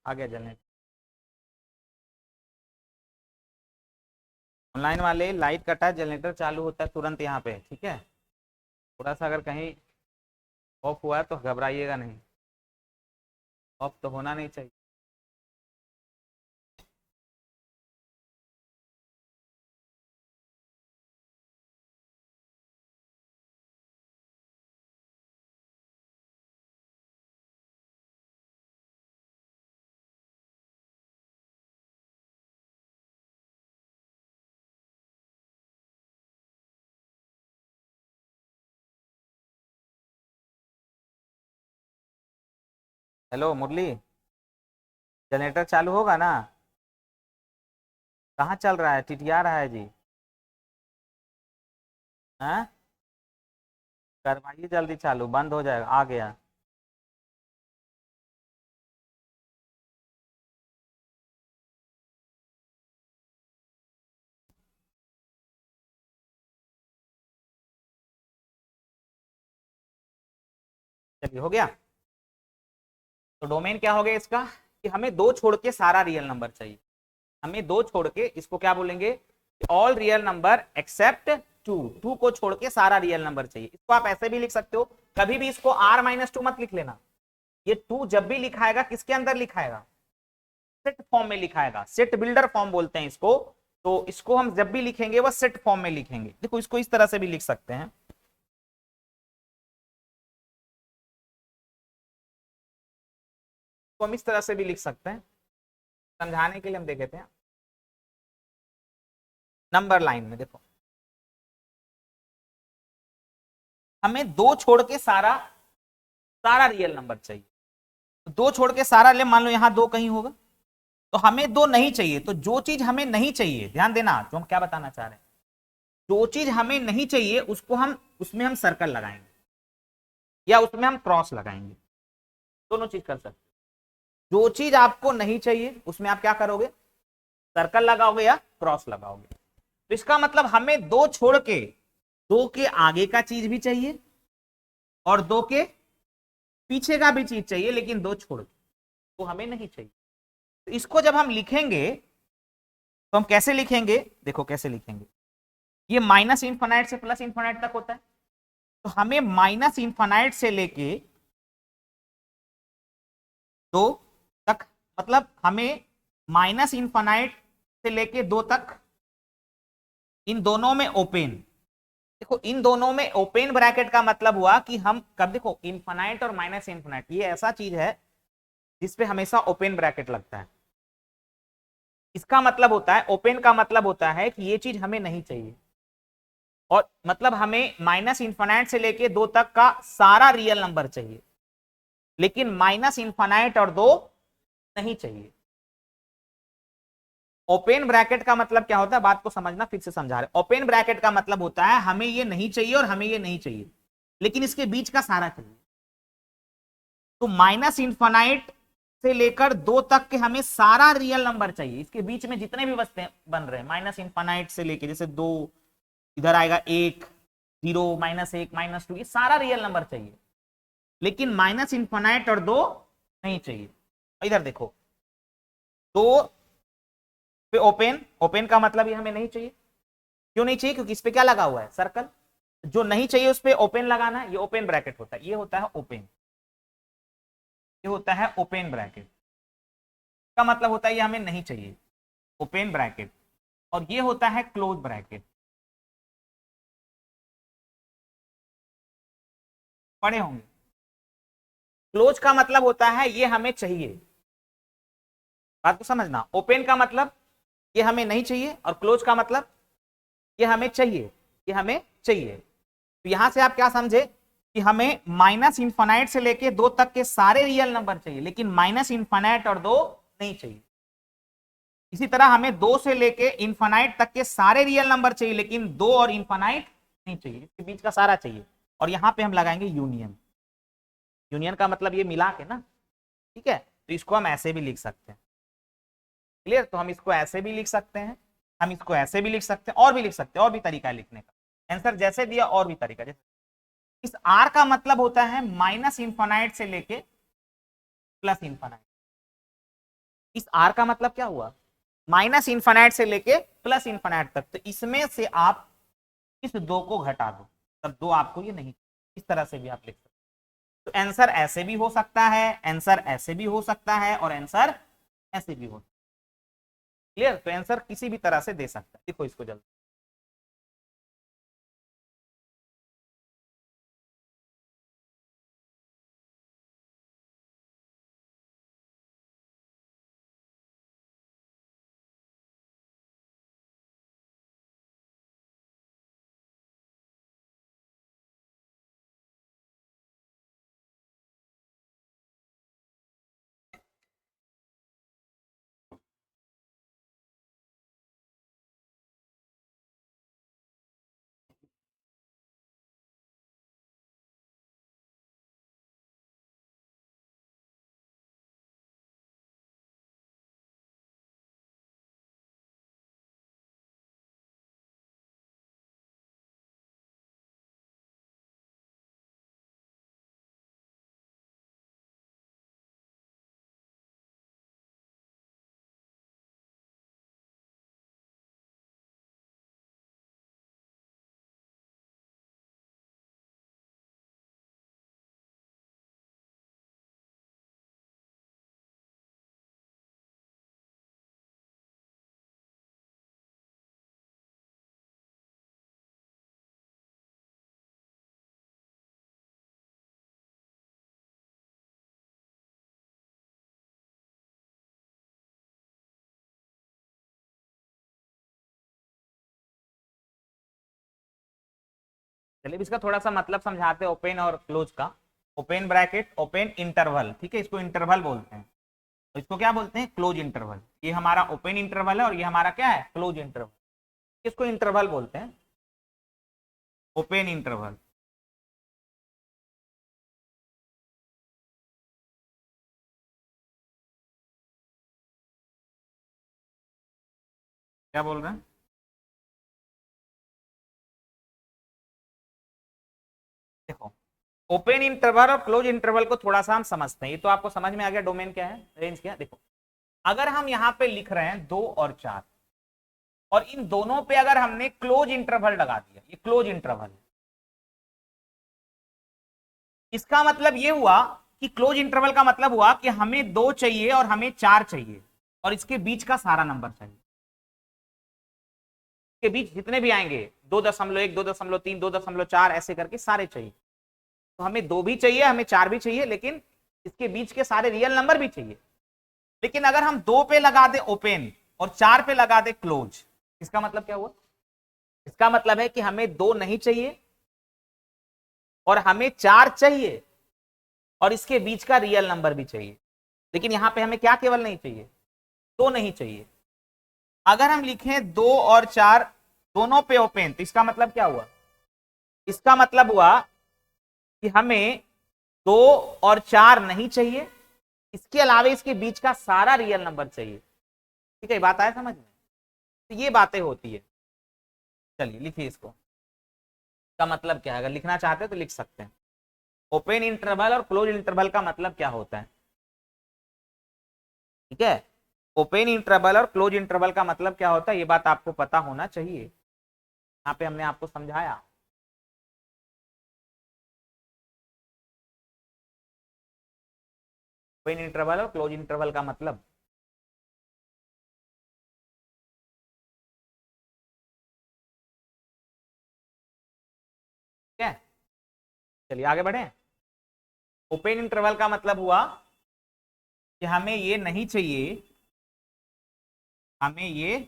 आ गया जनरेटर। ऑनलाइन वाले लाइट कटा, जनरेटर चालू होता है तुरंत यहाँ पे, ठीक है। थोड़ा सा अगर कहीं ऑफ हुआ है तो घबराइएगा नहीं, ऑफ तो होना नहीं चाहिए। हेलो मुरली, जनरेटर चालू होगा ना, कहाँ चल रहा है, टिटिया रहा है जी, हाँ करवाइए जल्दी चालू, बंद हो जाएगा, आ गया। चलिए हो गया। तो डोमेन क्या हो गया इसका, कि हमें 2 छोड़ के सारा रियल नंबर चाहिए। हमें 2 छोड़ के, इसको क्या बोलेंगे, ऑल रियल नंबर एक्सेप्ट 2 को छोड़ के सारा रियल नंबर चाहिए। इसको आप ऐसे भी लिख सकते हो, कभी भी इसको r-2 मत लिख लेना। ये 2 जब भी लिखाएगा किसके अंदर लिखाएगा, सेट फॉर्म में लिखाएगा, सेट बिल्डर फॉर्म बोलते हैं इसको। तो इसको हम जब भी लिखेंगे वह सेट फॉर्म में लिखेंगे। देखो इसको इस तरह से भी लिख सकते हैं, तो हम इस तरह से भी लिख सकते हैं, समझाने के लिए हम देख लेते हैं। नंबर लाइन में देखो, हमें 2 छोड़ के सारा सारा रियल नंबर चाहिए। तो 2 छोड़ के सारा ले, मान लो यहां 2 कहीं होगा, तो हमें 2 नहीं चाहिए। तो जो चीज हमें नहीं चाहिए, ध्यान देना जो हम क्या बताना चाह रहे हैं, जो चीज हमें नहीं चाहिए उसको हम, उसमें हम सर्कल लगाएंगे या उसमें हम क्रॉस लगाएंगे, दोनों चीज कर सकते। जो चीज आपको नहीं चाहिए उसमें आप क्या करोगे, सर्कल लगाओगे या क्रॉस लगाओगे। तो इसका मतलब हमें 2 छोड़ के, 2 के आगे का चीज भी चाहिए और 2 के पीछे का भी चीज चाहिए, लेकिन 2 छोड़ के वो हमें नहीं चाहिए। तो इसको जब हम लिखेंगे तो हम कैसे लिखेंगे, देखो कैसे लिखेंगे, ये माइनस इनफाइनाइट से प्लस इनफाइनाइट तक होता है। तो हमें माइनस इनफाइनाइट से लेके 2 तक, मतलब हमें माइनस इनफाइनाइट से लेके 2 तक, इन दोनों में ओपन, देखो इन दोनों में ओपन ब्रैकेट का मतलब हुआ कि हम कब, देखो इनफाइनाइट और माइनस इनफाइनाइट ये ऐसा चीज है जिसपे हमेशा ओपन ब्रैकेट लगता है। इसका मतलब होता है, ओपन का मतलब होता है कि ये चीज हमें नहीं चाहिए, और मतलब हमें माइनस इनफाइनाइट से लेके 2 तक का सारा रियल नंबर चाहिए, लेकिन माइनस इनफाइनाइट और 2 नहीं चाहिए। ओपन ब्रैकेट का मतलब क्या होता है, बात को समझना, फिर से समझा रहे। ओपन ब्रैकेट का मतलब होता है हमें ये नहीं चाहिए और हमें ये नहीं चाहिए, लेकिन इसके बीच का सारा चाहिए। तो माइनस इनफाइनाइट से लेकर 2 तक के हमें सारा रियल नंबर चाहिए, इसके बीच में जितने भी बचते बन रहे हैं माइनस इनफाइनाइट से लेके, जैसे 2, इधर आएगा 1, 0, -1, -2, ये सारा रियल नंबर चाहिए, लेकिन माइनस इनफाइनाइट और 2 नहीं चाहिए। इधर देखो 2 पे ओपन, ओपन का मतलब ये हमें नहीं चाहिए। क्यों नहीं चाहिए? क्योंकि इस पे क्या लगा हुआ है, सर्कल। जो नहीं चाहिए उस पे ओपन लगाना है, ये ओपन ब्रैकेट होता है, ये होता है ओपन, ये होता है ओपन ब्रैकेट का मतलब होता है ये हमें नहीं चाहिए, ओपन ब्रैकेट। और ये होता है क्लोज ब्रैकेट। पढ़े होंगे। क्लोज का मतलब होता है ये हमें चाहिए, बात को समझना। ओपन का मतलब ये हमें नहीं चाहिए, और क्लोज का मतलब ये हमें चाहिए, ये हमें चाहिए। तो यहां से आप क्या समझे कि हमें माइनस इनफाइनाइट से लेके 2 तक के सारे रियल नंबर चाहिए, लेकिन माइनस इनफाइनाइट और 2 नहीं चाहिए। इसी तरह हमें 2 से लेके इनफाइनाइट तक के सारे रियल नंबर चाहिए, लेकिन 2 और इनफाइनाइट नहीं चाहिए, इसके बीच का सारा चाहिए। और यहां पे हम लगाएंगे यूनियन। यूनियन का मतलब ये मिला के ना, ठीक है। तो इसको हम ऐसे भी लिख सकते हैं, क्लियर। तो हम इसको ऐसे भी लिख सकते हैं, हम इसको ऐसे भी लिख सकते हैं, और भी लिख सकते हैं, और भी तरीका है लिखने का। आंसर जैसे दिया और भी तरीका, जैसे इस आर का मतलब होता है माइनस इनफाइनाइट से लेके प्लस इनफाइनाइट। इस आर का मतलब क्या हुआ, माइनस इनफाइनाइट से लेके प्लस इनफाइनाइट तक। तो इसमें से आप इस 2 को घटा दो, तब 2 आपको ये नहीं, इस तरह से भी आप लिख सकते। तो आंसर ऐसे भी हो सकता है, आंसर ऐसे भी हो सकता है, और आंसर ऐसे भी हो सकता है। क्लियर। तो आंसर किसी भी तरह से दे सकता है। देखो इसको जल्दी, चलिए इसका थोड़ा सा मतलब समझाते हैं ओपन और क्लोज का। ओपन ब्रैकेट, ओपन इंटरवल, ठीक है, इसको इंटरवल बोलते हैं। तो इसको क्या बोलते हैं, क्लोज इंटरवल। ये हमारा ओपन इंटरवल है, और ये हमारा क्या है, क्लोज इंटरवल। इसको इंटरवल बोलते हैं, ओपन इंटरवल। क्या बोल रहे हैं? देखो ओपन इंटरवल और क्लोज इंटरवल को थोड़ा सा हम समझते हैं। ये तो आपको समझ में आ गया डोमेन क्या है, रेंज क्या है। देखो अगर हम यहाँ पे लिख रहे हैं 2 और 4, और इन दोनों पे अगर हमने क्लोज इंटरवल लगा दिया, ये क्लोज इंटरवल है, इसका मतलब ये हुआ कि क्लोज इंटरवल का मतलब हुआ कि हमें 2 चाहिए और हमें 4 चाहिए, और इसके बीच का सारा नंबर चाहिए। के बीच जितने भी आएंगे 2.1, 2.3, 2.4 ऐसे करके सारे चाहिए। तो हमें 2 भी चाहिए, हमें 4 भी चाहिए, लेकिन इसके बीच के सारे रियल नंबर भी चाहिए। लेकिन अगर हम 2 पे लगा दे ओपन और 4 पे लगा दे क्लोज, इसका मतलब क्या हुआ? इसका मतलब है कि हमें 2 नहीं चाहिए और हमें 4 चाहिए और इसके बीच का रियल नंबर भी चाहिए। लेकिन यहां पे हमें क्या केवल नहीं चाहिए? 2 नहीं चाहिए। अगर हम लिखें 2 और 4 दोनों पे ओपन, तो इसका मतलब क्या हुआ? इसका मतलब हुआ कि हमें 2 और 4 नहीं चाहिए, इसके अलावा इसके बीच का सारा रियल नंबर चाहिए। ठीक है, बात आया समझ में? तो ये बातें होती है। चलिए लिखिए इसको, का मतलब क्या है? अगर लिखना चाहते हैं तो लिख सकते हैं। ओपन इंटरवल और क्लोज इंटरवल का मतलब क्या होता है? ठीक है, ओपन इंटरवल और क्लोज इंटरवल का मतलब क्या होता है, ये बात आपको पता होना चाहिए। यहाँ पे हमने आपको समझाया। ओपन इंटरवल और क्लोज इंटरवल का मतलब, ठीक है। चलिए आगे बढ़े। ओपन इंटरवल का मतलब हुआ कि हमें ये नहीं चाहिए, हमें ये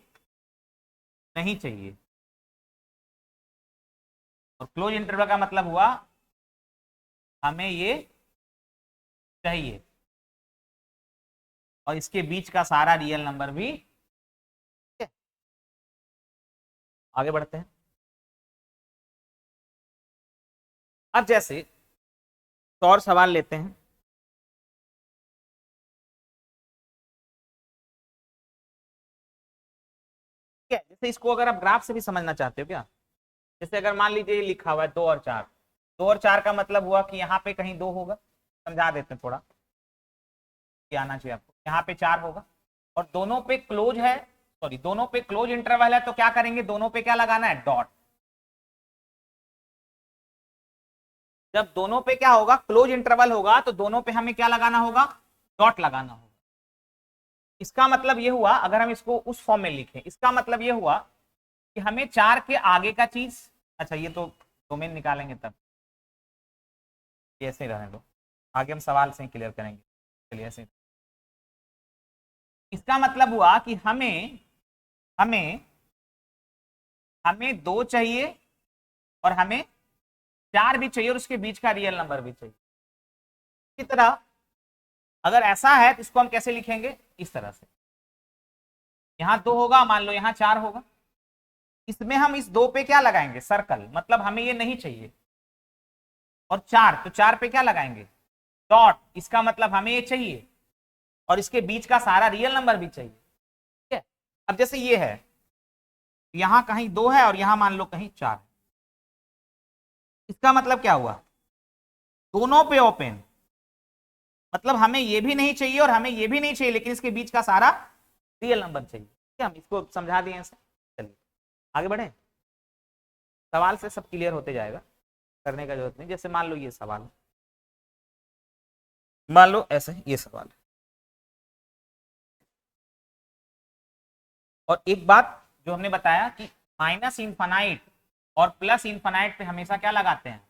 नहीं चाहिए। और क्लोज इंटरवल का मतलब हुआ हमें ये चाहिए और इसके बीच का सारा रियल नंबर भी। ठीक है, आगे बढ़ते हैं। अब जैसे तो और सवाल लेते हैं। ठीक है, जैसे इसको अगर आप ग्राफ से भी समझना चाहते हो क्या? जैसे अगर मान लीजिए ये लिखा हुआ है 2 और 4, 2 और 4 का मतलब हुआ कि यहाँ पे कहीं 2 होगा। समझा देते हैं थोड़ा, क्या आना चाहिए आपको। यहाँ पे 4 होगा और दोनों पे क्लोज है, सॉरी दोनों पे क्लोज इंटरवल है, तो क्या करेंगे? दोनों पे क्या लगाना है? डॉट। जब दोनों पे क्या होगा? क्लोज इंटरवल होगा, तो दोनों पे हमें क्या लगाना होगा? डॉट लगाना होगा। इसका मतलब ये हुआ, अगर हम इसको उस फॉर्म में लिखें, इसका मतलब ये हुआ कि हमें 4 के आगे का चीज, अच्छा ये तो डोमेन निकालेंगे तब, ये ऐसे ही रहने दो, आगे हम सवाल से क्लियर करेंगे। चलिए ऐसे, इसका मतलब हुआ कि हमें हमें हमें 2 चाहिए और हमें 4 भी चाहिए और उसके बीच का रियल नंबर भी चाहिए। इसी तरह अगर ऐसा है तो इसको हम कैसे लिखेंगे? इस तरह से, यहां 2 होगा, मान लो यहां 4 होगा, इसमें हम इस 2 पे क्या लगाएंगे? सर्कल, मतलब हमें ये नहीं चाहिए। और 4, तो 4 पे क्या लगाएंगे? डॉट, इसका मतलब हमें ये चाहिए और इसके बीच का सारा रियल नंबर भी चाहिए। ठीक है, अब जैसे ये है, यहां कहीं 2 है और यहां मान लो कहीं 4 है, इसका मतलब क्या हुआ? दोनों पे ओपन, मतलब हमें ये भी नहीं चाहिए और हमें ये भी नहीं चाहिए, लेकिन इसके बीच का सारा रियल नंबर चाहिए। ठीक है, हम इसको समझा दिए ऐसे। चलिए आगे बढ़े, सवाल से सब क्लियर होते जाएगा, करने का जरूरत नहीं। जैसे मान लो ये सवाल, मान लो ऐसे ये सवाल है। और एक बात जो हमने बताया कि माइनस इनफाइनाइट और प्लस इनफाइनाइट पे हमेशा क्या लगाते हैं?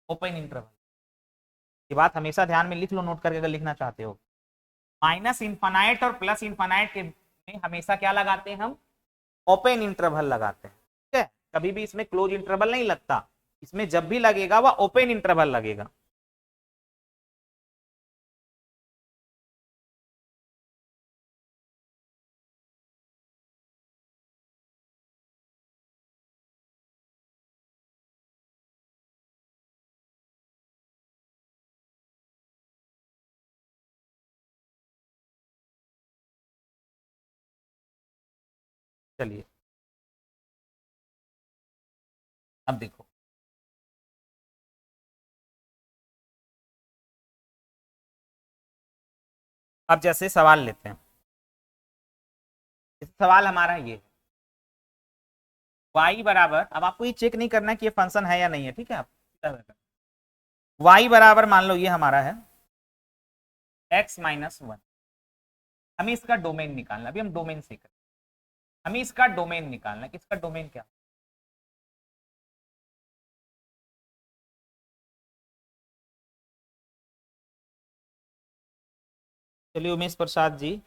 Open interval. ये बात हमेशा ध्यान में लिख लो, नोट करके अगर लिखना चाहते हो। माइनस इनफाइनाइट और प्लस इनफाइनाइट के में हमेशा क्या लगाते हैं हम? ओपन इंटरवल लगाते हैं। ठीक है, कभी भी इसमें क्लोज इंटरवल नहीं लगता, इसमें जब भी लगेगा वह ओपन इंटरवल लगेगा। चलिए अब देखो, अब जैसे सवाल लेते हैं। इस सवाल हमारा ये y बराबर, अब आपको ये चेक नहीं करना कि ये फंक्शन है या नहीं है, ठीक है। आप y बराबर मान लो ये हमारा है x-1, हमें इसका डोमेन निकालना, अभी हम डोमेन से करें। हमें इसका डोमेन निकालना है, किसका डोमेन क्या? चलिए उमेश प्रसाद जी,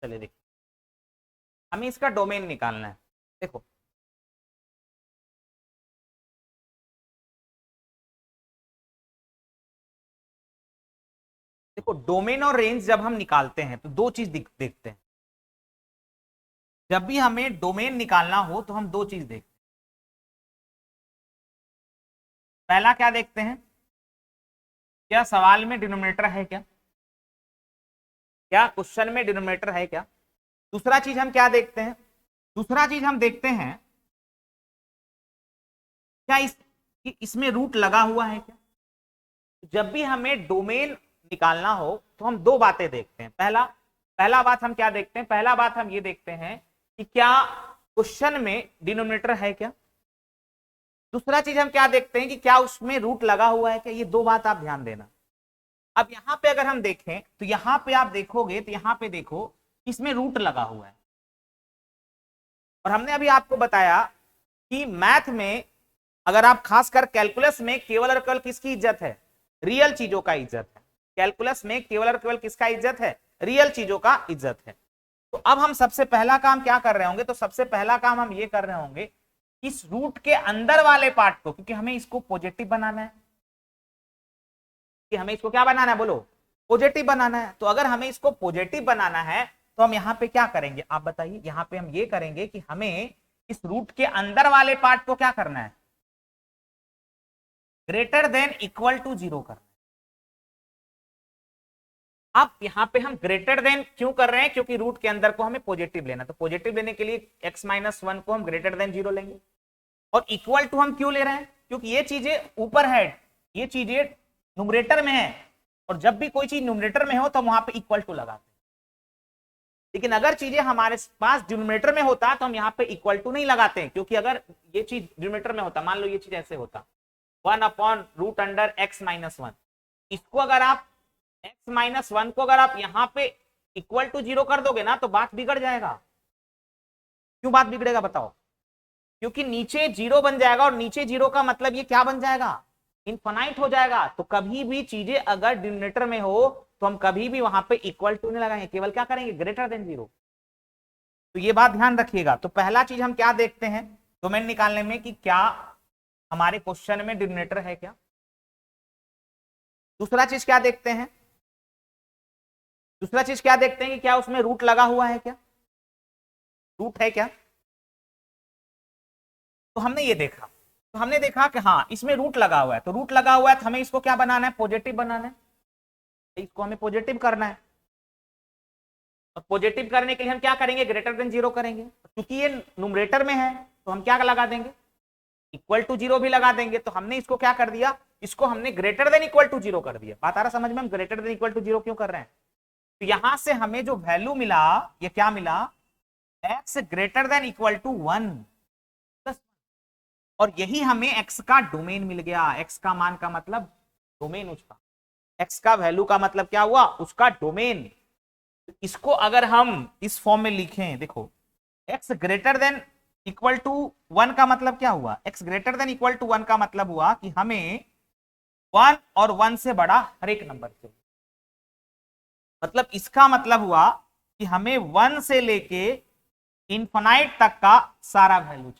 चलिए देखिए हमें इसका डोमेन निकालना है। देखो देखो डोमेन और रेंज जब हम निकालते हैं तो दो चीज देखते हैं। जब भी हमें डोमेन निकालना हो तो हम दो चीज देखते हैं। पहला क्या देखते हैं, क्या सवाल में डिनोमिनेटर है क्या, क्या क्वेश्चन में डिनोमिनेटर है क्या। दूसरा चीज हम क्या देखते हैं, दूसरा चीज हम देखते हैं क्या इसमें रूट लगा हुआ है क्या। जब भी हमें डोमेन निकालना हो तो हम दो बातें देखते हैं। पहला बात हम क्या देखते हैं, पहला बात हम ये देखते हैं कि क्या क्वेश्चन में डिनोमिनेटर है क्या। दूसरा चीज हम क्या देखते हैं कि क्या उसमें रूट लगा हुआ है क्या। ये दो बात आप ध्यान देना। अब यहां पे अगर हम देखें तो यहां पे आप देखोगे तो यहां पे देखो इसमें रूट लगा हुआ है। और हमने अभी आपको बताया कि मैथ में अगर आप खासकर कैलकुलस में केवल और केवल किसकी इज्जत है, रियल चीजों का इज्जत है। कैलकुलस में केवल और केवल किसका इज्जत है, रियल चीजों का इज्जत है। तो अब हम सबसे पहला काम क्या कर रहे होंगे, तो सबसे पहला काम हम ये कर रहे होंगे इस रूट के अंदर वाले पार्ट को, क्योंकि हमें इसको पॉजिटिव बनाना है, कि हमें इसको क्या बनाना है, बोलो पॉजिटिव बनाना है। तो अगर हमें इसको पॉजिटिव बनाना है तो हम यहां पे क्या करेंगे, आप बताइए। यहां पे हम ये करेंगे कि हमें इस रूट के अंदर वाले पार्ट को क्या करना है, ग्रेटर देन इक्वल टू 0 करना है। अब यहां पे हम ग्रेटर देन क्यों कर रहे हैं, क्योंकि रूट के अंदर को हमें पॉजिटिव लेना, तो पॉजिटिव लेने के लिए x-1 को हम ग्रेटर देन 0 लेंगे। और इक्वल टू हम क्यों ले रहे हैं, क्योंकि ये चीजें ऊपर है, ये चीजें न्यूमरेटर में है, और जब भी कोई चीज न्यूमरेटर में हो तो हम वहां पे इक्वल टू लगाते हैं। लेकिन अगर चीजें हमारे पास डिनोमिनेटर में होता तो हम यहाँ पे इक्वल टू नहीं लगाते हैं, क्योंकि अगर ये चीज डिनोमिनेटर में होता, मान लो ये चीज ऐसे होता 1/√x-1, इसको अगर आप x-1 को अगर आप यहाँ पे इक्वल टू 0 कर दोगे ना तो बात बिगड़ जाएगा। क्यों बात बिगड़ेगा बताओ, क्योंकि नीचे 0 बन जाएगा, और नीचे 0 का मतलब ये क्या बन जाएगा, इनफाइनाइट हो जाएगा। तो कभी भी चीजें अगर डिनोमिनेटर में हो तो हम कभी भी वहां पे इक्वल टू नहीं लगाएंगे, केवल क्या करेंगे, ग्रेटर देन 0। तो ये बात ध्यान रखिएगा। तो पहला चीज हम क्या देखते हैं डोमेन निकालने में, कि क्या हमारे क्वेश्चन में डिनोमिनेटर है क्या। दूसरा चीज क्या देखते हैं, दूसरा चीज क्या देखते हैं कि क्या उसमें रूट लगा हुआ है क्या, रूट है क्या। तो हमने ये देखा, तो हमने देखा कि हाँ इसमें रूट लगा हुआ है। तो रूट लगा हुआ है तो हमें इसको क्या बनाना है, पॉजिटिव बनाना है, इसको हमें पॉजिटिव करना है। और पॉजिटिव करने के लिए हम क्या करेंगे, ग्रेटर देन 0 करेंगे। क्योंकि ये न्यूमरेटर में है तो हम क्या लगा देंगे, इक्वल टू 0 भी लगा देंगे। तो हमने इसको क्या कर दिया, इसको हमने ग्रेटर देन इक्वल टू 0 कर दिया। बात आ रहा समझ में, हम ग्रेटर देन इक्वल टू 0 क्यों कर रहे हैं। तो यहां से हमें जो वैल्यू मिला, ये क्या मिला, x greater than equal to 1, और यही हमें x का डोमेन मिल गया। x का मान का मतलब डोमेन, उसका x का वैल्यू का मतलब क्या हुआ, उसका डोमेन। इसको अगर हम इस फॉर्म में लिखें, देखो x greater than equal to 1 का मतलब क्या हुआ, x greater than equal to 1 का मतलब हुआ कि हमें 1 और 1 से बड़ा हर एक नंबर चाहिए। मतलब इसका मतलब हुआ कि हमें 1 से लेके इनफाइनाइट तक का सारा वैल्यू चाहिए,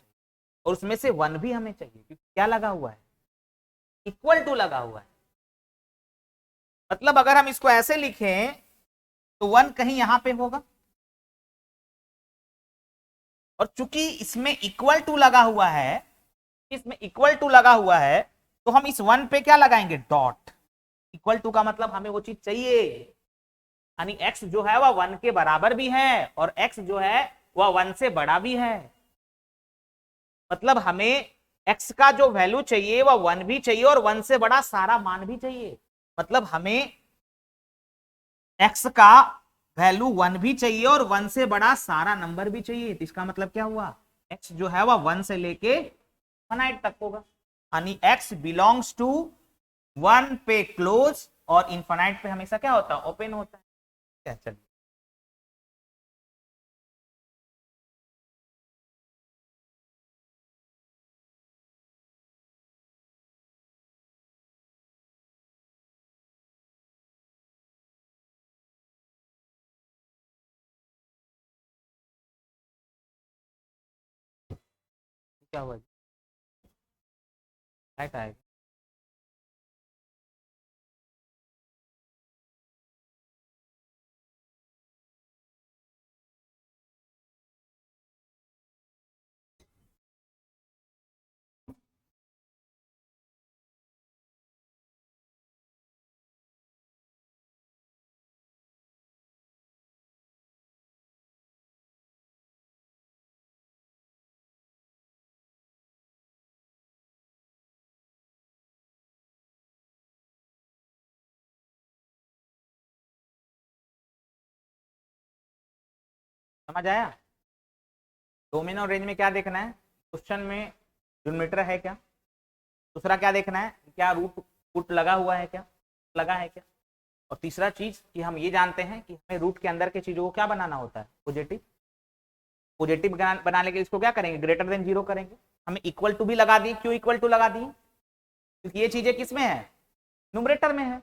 और उसमें से 1 भी हमें चाहिए, क्योंकि क्या लगा हुआ है, इक्वल टू लगा हुआ है। मतलब अगर हम इसको ऐसे लिखें तो 1 कहीं यहां पे होगा, और चूंकि इसमें इक्वल टू लगा हुआ है, इसमें इक्वल टू लगा हुआ है, तो हम इस 1 पे क्या लगाएंगे, डॉट। इक्वल टू का मतलब हमें वो चीज चाहिए, यानी x जो है वह 1 के बराबर भी है, और x जो है वह 1 से बड़ा भी है। मतलब हमें x का जो वैल्यू चाहिए वह 1 भी चाहिए, और 1 से बड़ा सारा मान भी चाहिए। मतलब हमें x का वैल्यू 1 भी चाहिए और 1 से बड़ा सारा नंबर भी चाहिए। तो इसका मतलब क्या हुआ, x जो है वह 1 से लेके इनफाइनाइट तक होगा, यानी x बिलोंग्स टू 1 पे क्लोज और इनफाइनाइट पे हमेशा क्या होता है, ओपन होता है। क्या, चलिए क्या हुआ, लाइट आएगा। समझ आया। डोमेन और रेंज में क्या देखना है, क्वेश्चन में डिनोमिनेटर है क्या, दूसरा क्या देखना है, क्या रूट पुट लगा हुआ है क्या, लगा है क्या, और तीसरा चीज कि हम ये जानते हैं कि हमें रूट के अंदर के चीजों को क्या बनाना होता है, पॉजिटिव। पॉजिटिव बनाने के लिए इसको क्या करेंगे, ग्रेटर देन जीरो करेंगे। हमें इक्वल टू भी लगा दी, क्यों इक्वल टू लगा दी, क्योंकि ये चीजें किस में है, न्यूमरेटर में है।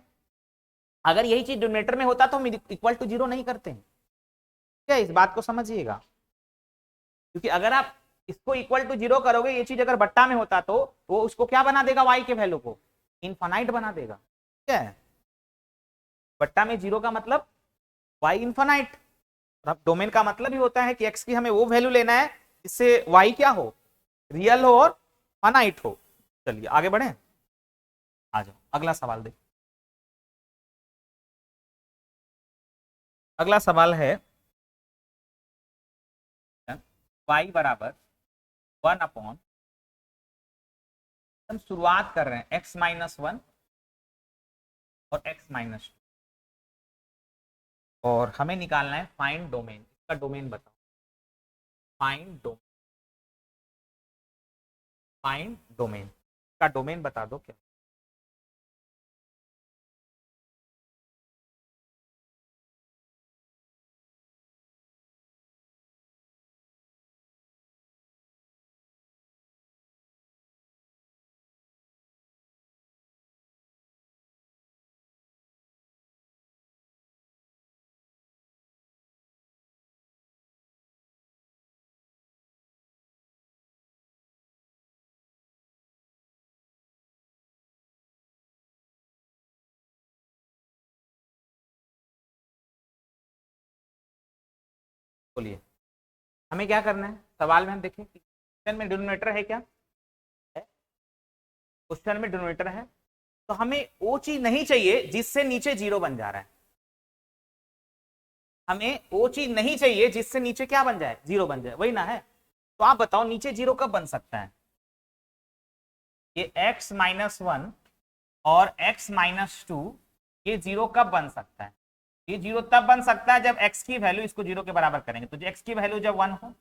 अगर यही चीज डिनोमिनेटर में होता तो हम इक्वल टू जीरो नहीं करते हैं। क्या, इस बात को समझिएगा, क्योंकि अगर आप इसको इक्वल टू जीरो करोगे, ये चीज अगर बट्टा में होता तो वो उसको क्या बना देगा, वाई के वैल्यू को इनफाइनाइट बना देगा। क्या है, बट्टा में जीरो का मतलब वाई इनफाइनाइट। अब डोमेन का मतलब ही होता है कि एक्स की हमें वो वैल्यू लेना है जिससे वाई क्या हो, रियल हो और फाइनाइट हो। चलिए आगे बढ़े, आ जाओ अगला सवाल देखो। अगला सवाल है वाई बराबर 1 अपॉन, हम शुरुआत कर रहे हैं x-1 और x-2, और हमें निकालना है फाइंड डोमेन। इसका डोमेन बताओ, फाइंड डोमेन, फाइंड डोमेन का डोमेन बता दो क्या। बोलिए, हमें क्या करना है, सवाल में हम देखें कि क्वेश्चन में डिनोमिनेटर है क्या, है, क्वेश्चन में डिनोमिनेटर है, तो हमें वो चीज नहीं चाहिए जिससे नीचे जीरो बन जा रहा है। हमें वो चीज नहीं चाहिए जिससे नीचे क्या बन जाए, जीरो बन जाए, वही ना है। तो आप बताओ नीचे जीरो कब बन सकता है, ये x-1 और x-2, ये जीरो कब बन सकता है, ये जीरो तब बन सकता है जब x की वैल्यू इसको जीरो के बराबर करेंगे, तो x की वैल्यू जब 1 हो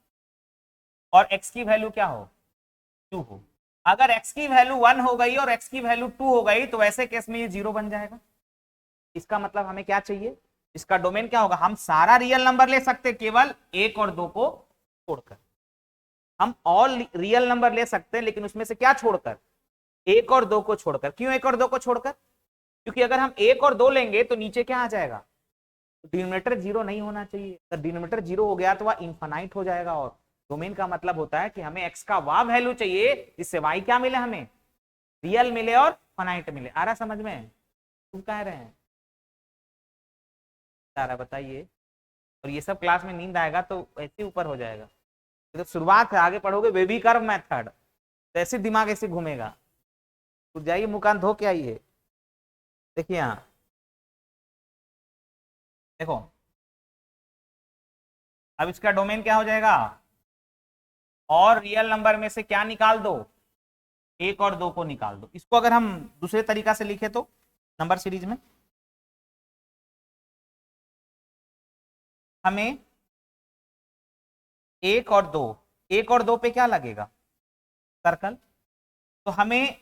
और x की वैल्यू क्या हो, 2 हो। अगर x की वैल्यू 1 हो गई और x की वैल्यू 2 हो गई तो वैसे केस में ये जीरो बन जाएगा। इसका मतलब हमें क्या चाहिए, इसका डोमेन क्या होगा, हम सारा रियल नंबर ले सकते केवल 1 और 2 को छोड़कर। हम ऑल रियल नंबर ले सकते हैं लेकिन उसमें से क्या छोड़कर, 1 और 2 को छोड़कर। क्यों 1 और 2 को छोड़कर, क्योंकि अगर हम 1 और 2 लेंगे तो नीचे क्या आ जाएगा, डिनोमिनेटर जीरो नहीं होना चाहिए। अगर डिनोमिनेटर जीरो हो गया तो वह इनफाइनाइट हो जाएगा। और डोमेन का मतलब होता है कि हमें एक्स का वह वैल्यू चाहिए जिससे वाई क्या मिले, हमें रियल मिले और फाइनाइट मिले। आ रहा समझ में, तुम कह रहे हैं, सारा बताइए। और ये सब क्लास में नींद आएगा तो ऐसे ऊपर हो जाएगा। तो शुरुआत है, आगे पढ़ोगे बेबी कर्व मेथड तो ऐसे दिमाग ऐसे घूमेगा। तो जाइए मुंह कान धो के आइए। देखिए यहाँ देखो, अब इसका डोमेन क्या हो जाएगा, और रियल नंबर में से क्या निकाल दो, 1 और 2 को निकाल दो। इसको अगर हम दूसरे तरीका से लिखे तो नंबर सीरीज में हमें 1 और 2 पे क्या लगेगा, सर्कल। तो हमें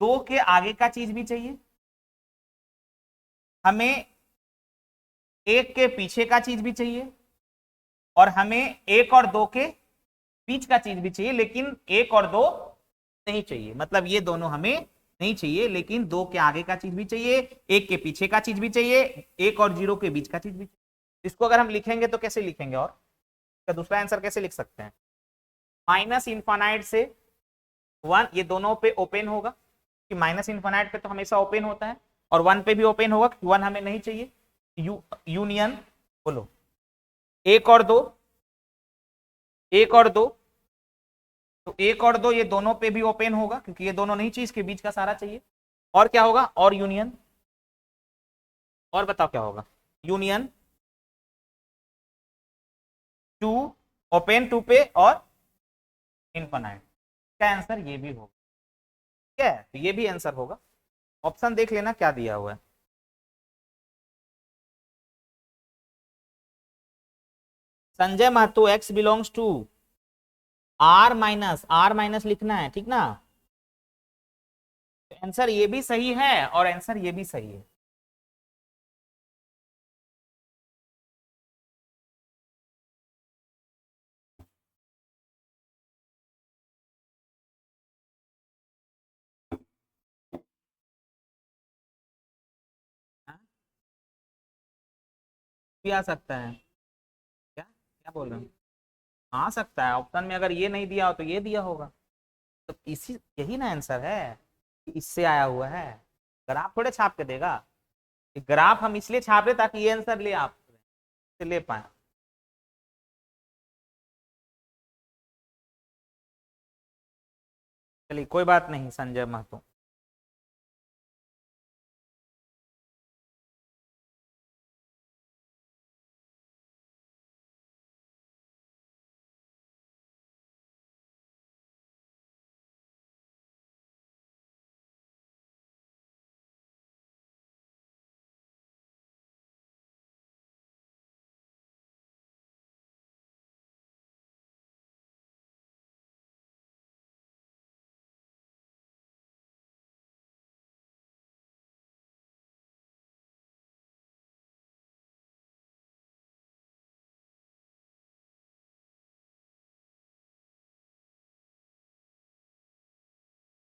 2 के आगे का चीज भी चाहिए, हमें 1 के पीछे का चीज भी चाहिए, और हमें 1 और 2 के बीच का चीज भी चाहिए, लेकिन 1 और 2 नहीं चाहिए। मतलब ये दोनों हमें नहीं चाहिए, लेकिन 2 के आगे का चीज भी चाहिए, 1 के पीछे का चीज भी चाहिए, 1 और 0 के बीच का चीज भी चाहिए। इसको अगर हम लिखेंगे तो कैसे लिखेंगे, और इसका दूसरा आंसर कैसे लिख सकते हैं, माइनस इनफाइनाइट से 1, ये दोनों पे ओपन होगा कि माइनस इनफाइनाइट पे तो हमेशा ओपन होता है, और 1 पे भी ओपन होगा, 1 हमें नहीं चाहिए। यूनियन बोलो 1 और 2, 1 और 2, तो 1 और 2 ये दोनों पे भी ओपन होगा, क्योंकि ये दोनों नहीं चाहिए, इसके बीच का सारा चाहिए। और क्या होगा, और यूनियन, और बताओ क्या होगा, यूनियन 2, ओपन 2 पे और इनफाइनाइट, का आंसर ये भी होगा। ठीक है, तो ये भी आंसर होगा। ऑप्शन देख लेना क्या दिया हुआ है। Sanjay Mahato x belongs to R minus लिखना है, ठीक ना। आंसर ये भी सही है और आंसर ये भी सही है। हाँ? भी आ सकता है, क्या क्या बोल रहे हैं, आ सकता है। ऑप्शन में अगर ये नहीं दिया हो तो ये दिया होगा, तो इसी यही ना आंसर है कि इससे आया हुआ है। ग्राफ थोड़े छाप के देगा, ये ग्राफ हम इसलिए छाप रहे ताकि ये आंसर ले आप ले पाए। चलिए कोई बात नहीं संजय महतो।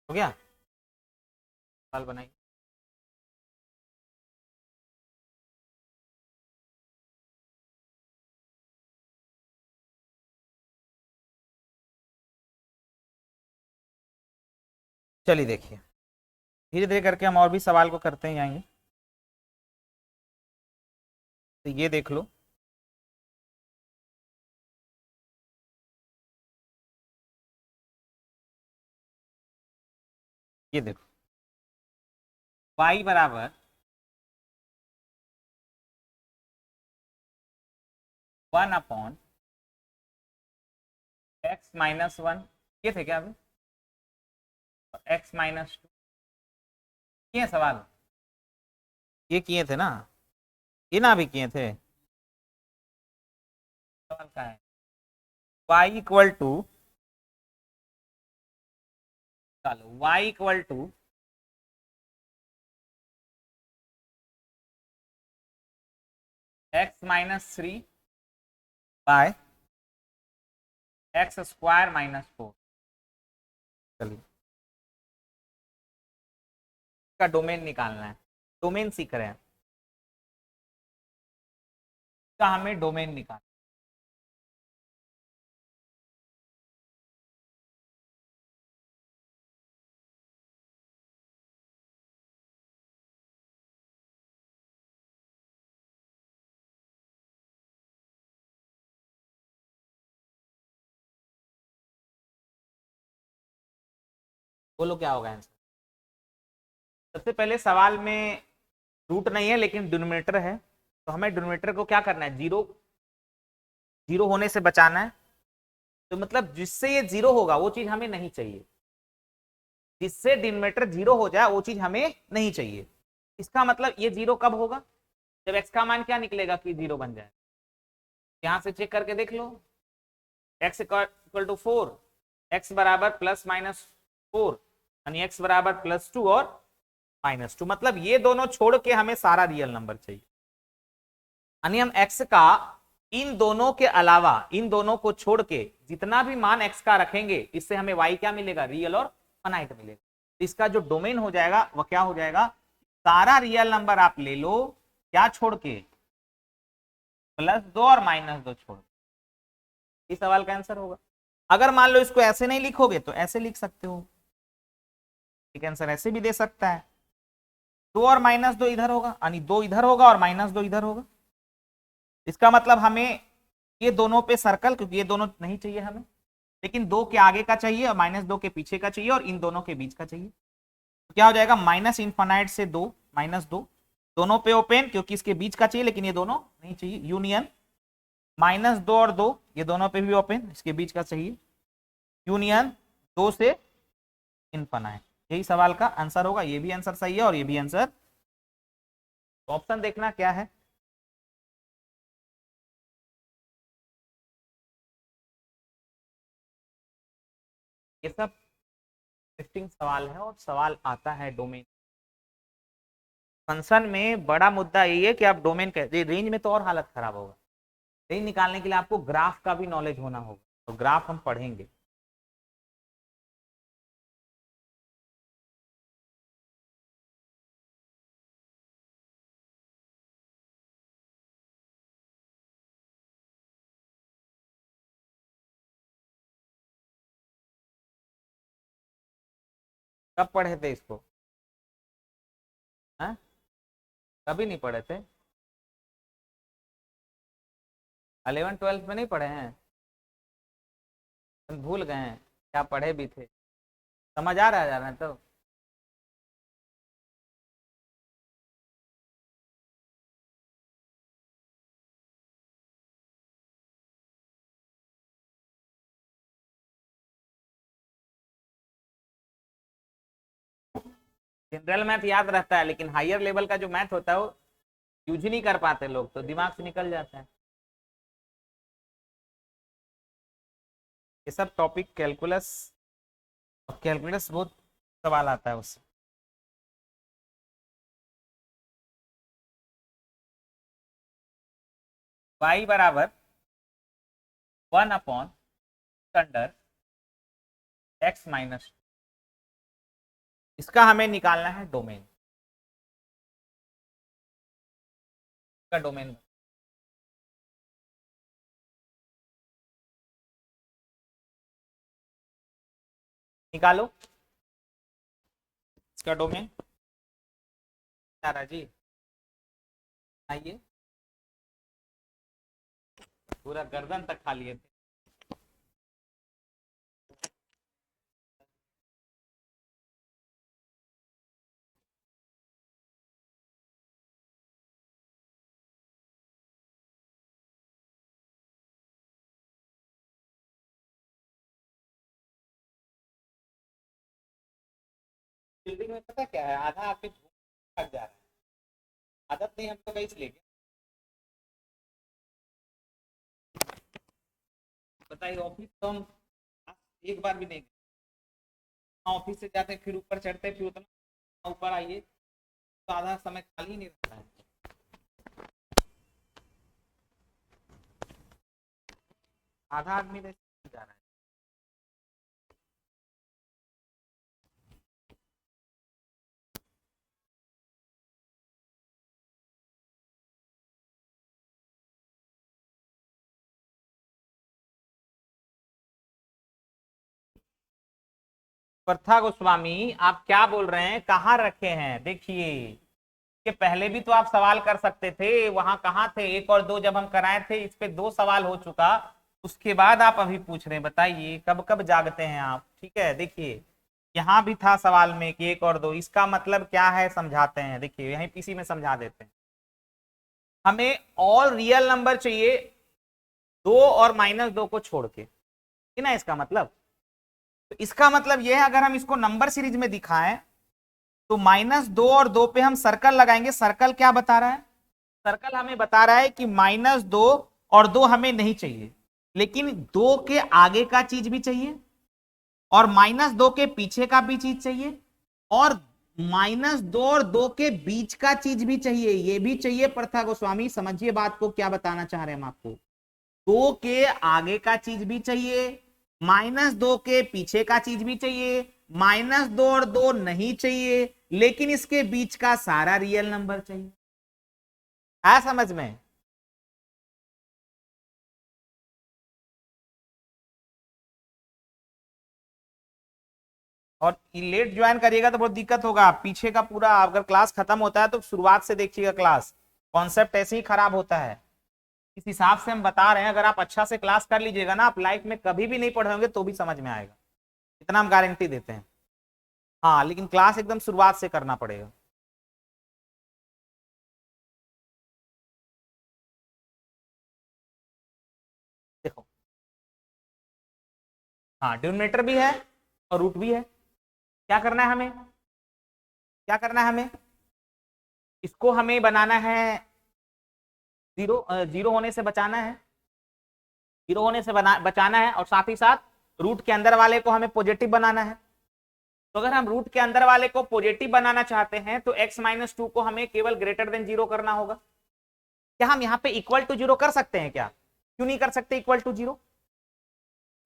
हो गया, सवाल बनाइए। चलिए देखिए, धीरे धीरे करके हम और भी सवाल को करते ही जाएंगे। तो ये देख लो, ये देखो y बराबर 1/x-1, ये थे क्या अभी, x-2 किए सवाल, ये किए थे ना, ये ना भी किए थे। सवाल का है y इक्वल टू, चलो y equal to x-3 by x² - 4। चलिए का डोमेन निकालना है, डोमेन सीख रहे हैं, का हमें डोमेन निकाल। बोलो क्या होगा आंसर। सबसे पहले सवाल में रूट नहीं है लेकिन डिनोमिनेटर है, तो हमें डिनोमिनेटर को क्या करना है, जीरो जीरो होने से बचाना है। तो मतलब जिससे ये जीरो होगा वो चीज हमें नहीं चाहिए, जिससे डिनोमिनेटर जीरो हो जाए वो चीज हमें नहीं चाहिए। इसका मतलब ये जीरो कब होगा, जब एक्स का मान क्या निकलेगा कि जीरो बन जाए, यहां से चेक करके देख लो, x इक्वल टू 4, x बराबर प्लस माइनस 4 यानी x बराबर +2 और -2, मतलब ये दोनों छोड़ के हमें सारा रियल नंबर चाहिए। यानी हम x का इन दोनों के अलावा, इन दोनों को छोड़ के जितना भी मान x का रखेंगे, इससे हमें y क्या मिलेगा, रियल और फाइनाइट मिलेगा। इसका जो डोमेन हो जाएगा वह क्या हो जाएगा, सारा रियल नंबर आप ले लो, क्या छोड़ के, +2 और -2 छोड़, इस सवाल का आंसर होगा। अगर मान लो इसको ऐसे नहीं लिखोगे तो ऐसे लिख सकते हो, ठीक है, आंसर ऐसे भी दे सकता है, 2 और -2 इधर होगा, यानी 2 इधर होगा और -2 इधर होगा। इसका मतलब हमें ये दोनों पे सर्कल, क्योंकि ये दोनों नहीं चाहिए हमें, लेकिन 2 के आगे का चाहिए और -2 के पीछे का चाहिए और इन दोनों के बीच का चाहिए। तो क्या हो जाएगा, माइनस इनफाइनाइट से 2, -2, दोनों पे ओपन, क्योंकि इसके बीच का चाहिए लेकिन ये दोनों नहीं चाहिए, यूनियन, -2 और 2 ये दोनों पे भी ओपन, इसके बीच का चाहिए, यूनियन 2 से इनफाइनाइट। यही सवाल का आंसर होगा। ये भी आंसर सही है और ये भी आंसर। तो ऑप्शन देखना क्या है, ये सब इंटरेस्टिंग सवाल है और सवाल आता है डोमेन फंक्शन में। बड़ा मुद्दा ये है कि आप डोमेन कहते, रेंज में तो और हालत खराब होगा। रेंज निकालने के लिए आपको ग्राफ का भी नॉलेज होना होगा, तो ग्राफ हम पढ़ेंगे। कब पढ़े थे इसको, हाँ? कभी नहीं पढ़े थे, 11 12 में नहीं पढ़े हैं, हम भूल गए हैं क्या पढ़े भी थे, समझ आ रहा है, जा रहा है तो। जनरल मैथ याद रहता है, लेकिन हायर लेवल का जो मैथ होता है वो यूज ही नहीं कर पाते लोग, तो दिमाग से निकल जाता है। ये सब टॉपिक कैलकुलस, कैलकुलस बहुत सवाल आता है उससे। y बराबर 1/√x-, इसका हमें निकालना है डोमेन, का डोमेन निकालो, इसका डोमेन सारा जी, आइए, पूरा गर्दन तक खा लिए थे। बिल्डिंग में पता क्या है, आधा आके थक जा रहा है, आदत नहीं हम तो इसलिए, बताइए, ऑफिस तो हम एक बार भी नहीं, ऑफिस से जाते फिर ऊपर चढ़ते फिर उतना ऊपर आइए, तो आधा समय खाली नहीं रहता है, आधा आदमी जा रहा है। प्रथा गोस्वामी, आप क्या बोल रहे हैं, कहाँ रखे हैं, देखिए कि पहले भी तो आप सवाल कर सकते थे, वहां कहाँ थे, 1 और 2 जब हम कराए थे, इस पे 2 सवाल हो चुका, उसके बाद आप अभी पूछ रहे हैं, बताइए कब कब जागते हैं आप। ठीक है, देखिए यहाँ भी था सवाल में कि 1 और 2, इसका मतलब क्या है समझाते हैं, देखिए यहीं पीसी में समझा देते हैं। हमें ऑल रियल नंबर चाहिए 2 और -2 को छोड़ के, ना इसका मतलब, तो इसका मतलब यह है अगर हम इसको नंबर सीरीज में दिखाएं तो -2 और 2 पे हम सर्कल लगाएंगे, सर्कल क्या बता रहा है, सर्कल हमें बता रहा है कि -2 और 2 हमें नहीं चाहिए, लेकिन 2 के आगे का चीज भी चाहिए और -2 के पीछे का भी चीज चाहिए और -2 और 2 के बीच का चीज भी चाहिए, ये भी चाहिए। प्रथा गोस्वामी समझिए बात को, क्या बताना चाह रहे हैं हम आपको। 2 के आगे का चीज भी चाहिए, -2 के पीछे का चीज भी चाहिए, -2 और 2 नहीं चाहिए, लेकिन इसके बीच का सारा रियल नंबर चाहिए। है समझ में? और लेट ज्वाइन करिएगा तो बहुत दिक्कत होगा, पीछे का पूरा अगर क्लास खत्म होता है तो शुरुआत से देखिएगा क्लास, कॉन्सेप्ट ऐसे ही खराब होता है। इस हिसाब से हम बता रहे हैं, अगर आप अच्छा से क्लास कर लीजिएगा ना, आप लाइफ में कभी भी नहीं पढ़े होंगे तो भी समझ में आएगा, इतना हम गारंटी देते हैं। हाँ, लेकिन क्लास एकदम शुरुआत से करना पड़ेगा। देखो, हाँ डिनोमिनेटर भी है और रूट भी है। क्या करना है हमें, क्या करना है हमें, इसको हमें बनाना है जीरो, जीरो होने से बचाना है, जीरो होने से बचाना है, और साथ ही साथ रूट के अंदर वाले को हमें पॉजिटिव बनाना है। तो अगर हम रूट के अंदर वाले को पॉजिटिव बनाना चाहते हैं तो x-2 को हमें केवल ग्रेटर देन जीरो करना होगा। क्या हम यहाँ पे इक्वल टू जीरो कर सकते हैं क्या? क्यों नहीं कर सकते इक्वल टू जीरो?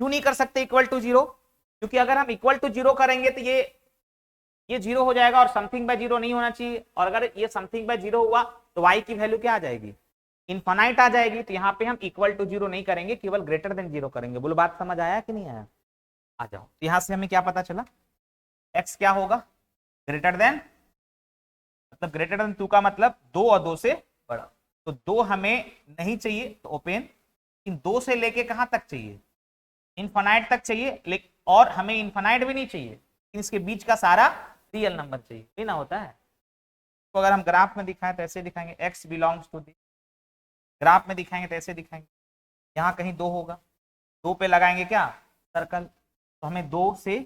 क्यों नहीं कर सकते इक्वल टू जीरो? क्योंकि अगर हम इक्वल टू जीरो करेंगे तो ये जीरो हो जाएगा और समथिंग बाय जीरो नहीं होना चाहिए, और अगर ये समथिंग बाय जीरो हुआ तो y की वैल्यू क्या आ जाएगी, इनफाइनाइट आ जाएगी। तो यहाँ पे हम इक्वल टू जीरो नहीं करेंगे, केवल ग्रेटर देन जीरो करेंगे। बोलो बात समझ आया कि नहीं आया? आ जाओ, तो यहां से हमें क्या पता चला, x क्या होगा, ग्रेटर देन, मतलब ग्रेटर देन 2 का मतलब 2 और 2 से बड़ा। तो 2 हमें नहीं चाहिए तो ओपन, इन 2 से लेके कहां तक चाहिए, इनफाइनाइट तक चाहिए, लेकिन और हमें इनफाइनाइट भी नहीं चाहिए, लेकिन इसके बीच का सारा रियल नंबर चाहिए, ये ना होता है। तो अगर हम ग्राफ में दिखाएं तो ऐसे दिखाएंगे, x belongs to D, graph में दिखाएंगे तो ऐसे दिखाएंगे, यहाँ कहीं 2 होगा, 2 पे लगाएंगे क्या, सर्कल। तो हमें 2 से,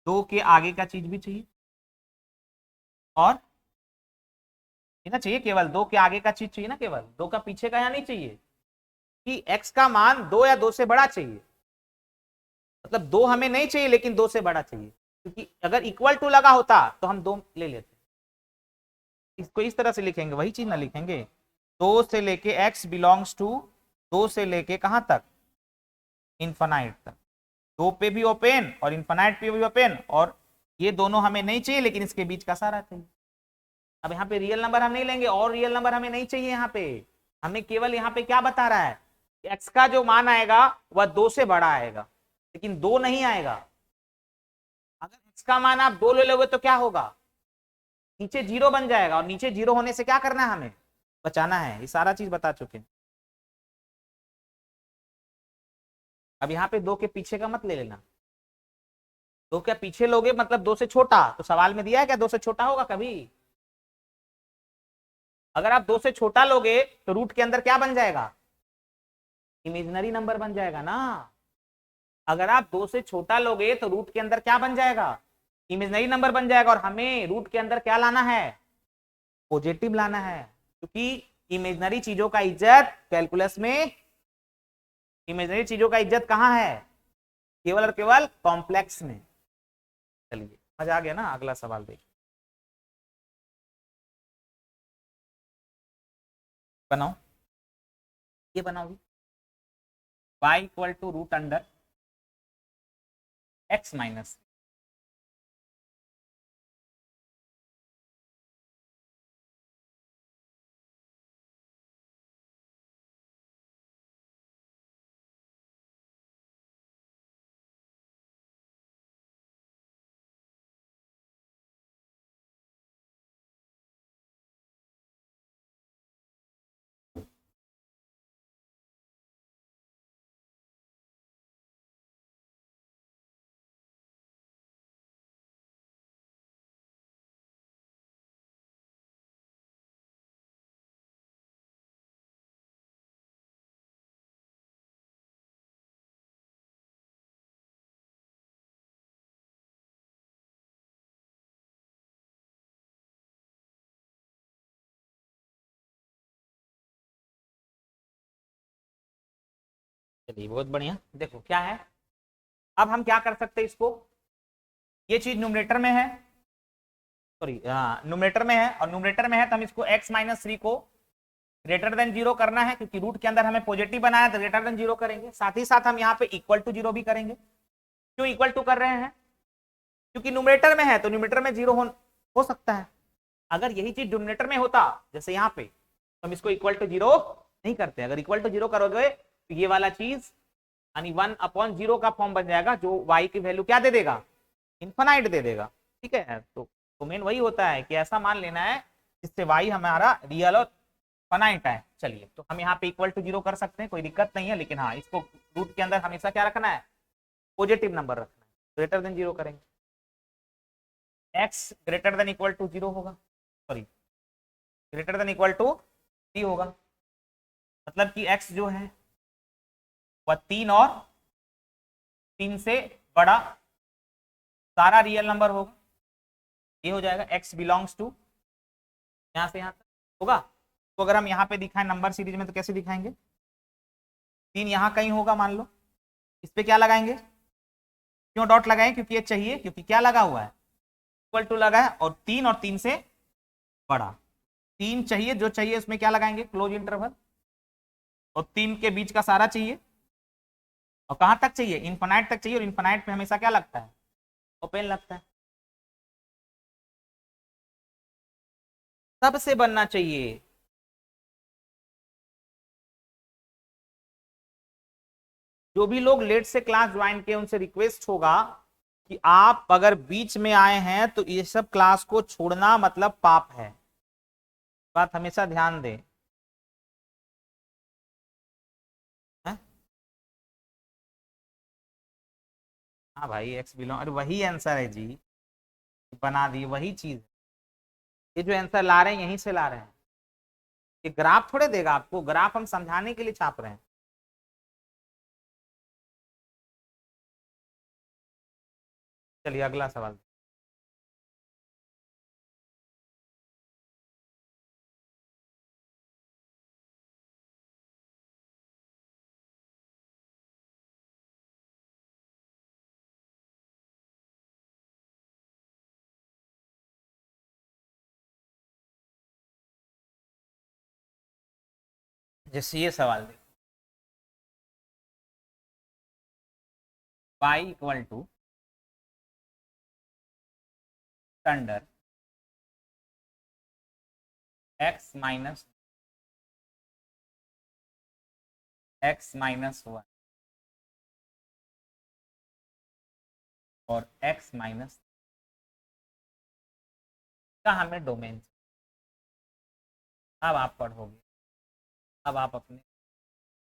2 के आगे का चीज भी चाहिए और ये ना चाहिए, केवल 2 के आगे का चीज चाहिए ना, केवल 2 का पीछे का यहाँ नहीं चाहिए, कि x का मान 2 या 2 से बड़ा चाहिए। मतलब 2 हमें नहीं चाहिए लेकिन 2 से बड़ा चाहिए, क्योंकि अगर इक्वल टू लगा होता तो हम 2 ले लेते। इसको इस तरह से लिखेंगे, वही चीज ना लिखेंगे, 2 से लेके x बिलोंग्स टू, 2 से लेके कहां तक, इनफाइनाइट तक। 2 पे भी ओपन और इनफाइनाइट पे भी ओपन, और ये दोनों हमें नहीं चाहिए लेकिन इसके बीच का सारा चाहिए। अब यहाँ पे रियल नंबर हम नहीं लेंगे और रियल नंबर हमें नहीं चाहिए, यहाँ पे हमें केवल यहाँ पे क्या बता रहा है, x का जो मान आएगा वह 2 से बड़ा आएगा, लेकिन 2 नहीं आएगा। अगर x का मान आप 2 ले लोगे तो क्या होगा, नीचे जीरो बन जाएगा, और नीचे जीरो होने से क्या करना है, हमें बचाना है। ये सारा चीज बता चुके हैं। अब यहाँ पे 2 के पीछे का मत ले लेना, 2 के पीछे लोगे मतलब 2 से छोटा, तो सवाल में दिया है क्या 2 से छोटा होगा कभी? अगर आप 2 से छोटा लोगे तो रूट के अंदर क्या बन जाएगा, इमेजिनरी नंबर बन जाएगा ना। अगर आप 2 से छोटा लोगे तो रूट के अंदर क्या बन जाएगा, इमेजिनरी नंबर बन जाएगा, और हमें रूट के अंदर क्या लाना है, पॉजिटिव लाना है, क्योंकि इमेजिनरी चीजों का इज्जत कैलकुलस में, इमेजिनरी चीजों का इज्जत कहाँ है, केवल और केवल कॉम्प्लेक्स में। चलिए मजा आ गया ना, अगला सवाल देखिए, बनाओ, ये बनाओ, y equal to root under x minus, चलिए बहुत बढ़िया। देखो क्या है, अब हम क्या कर सकते हैं इसको, ये चीज न्यूमरेटर में है, सॉरी न्यूमरेटर में है, और न्यूमरेटर में है तो हम इसको x-3 को ग्रेटर देन 0 करना है, क्योंकि रूट के अंदर हमें पॉजिटिव बनाया तो ग्रेटर देन 0 करेंगे। साथ ही साथ हम यहाँ पे इक्वल टू 0 भी करेंगे। क्यों इक्वल टू कर रहे हैं, क्योंकि न्यूमरेटर में है तो न्यूमरेटर में 0 हो सकता है। अगर यही चीज डिनोमिनेटर में होता जैसे यहाँ पे, तो हम इसको इक्वल टू 0 नहीं करते। अगर इक्वल टू 0 करोगे तो ये वाला चीज यानी 1/0 का फॉर्म बन जाएगा, जो y की वैल्यू क्या दे देगा, इन्फानाइट दे देगा। ठीक है, तो मेन वही होता है कि ऐसा मान लेना है जिससे y हमारा रियल और फाइनाइट है। चलिए, तो हम यहाँ पे इक्वल टू 0 कर सकते हैं, कोई दिक्कत नहीं है, लेकिन हाँ इसको रूट के अंदर हमेशा क्या रखना है, पॉजिटिव नंबर रखना है, ग्रेटर देन 0 करेंगे। x greater than equal to 0 होगा, sorry greater than equal to 3 होगा, मतलब कि x जो है वह 3 और 3 से बड़ा सारा रियल नंबर होगा। ये हो जाएगा x बिलोंग्स टू, यहां से यहां तक होगा। तो अगर हम यहाँ पे दिखाएं नंबर सीरीज में तो कैसे दिखाएंगे, 3 यहाँ कहीं होगा मान लो, इस पे क्या लगाएंगे, क्यों डॉट लगाएं, क्योंकि ये चाहिए, क्योंकि क्या लगा हुआ है, इक्वल टू लगा है, और 3 से बड़ा, 3 चाहिए, जो चाहिए उसमें क्या लगाएंगे, क्लोज इंटरवल, और 3 के बीच का सारा चाहिए, और कहां तक चाहिए, इनफाइनाइट तक चाहिए, और इनफाइनाइट में हमेशा क्या लगता है, ओपन लगता है। सबसे बनना चाहिए, जो भी लोग लेट से क्लास ज्वाइन किए उनसे रिक्वेस्ट होगा कि आप अगर बीच में आए हैं तो ये सब क्लास को छोड़ना मतलब पाप है, बात हमेशा ध्यान दें। है? हाँ भाई, एक्स बिलोंग, अरे वही आंसर है जी, बना दी वही चीज। ये जो आंसर ला रहे हैं यहीं से ला रहे हैं, ये ग्राफ थोड़े देगा आपको, ग्राफ हम समझाने के लिए छाप रहे हैं। चलिए अगला सवाल। जैसे ये सवाल देखो, y equal to under x-1 और x- का हमें डोमेन, अब आप पढ़ोगे, अब आप अपने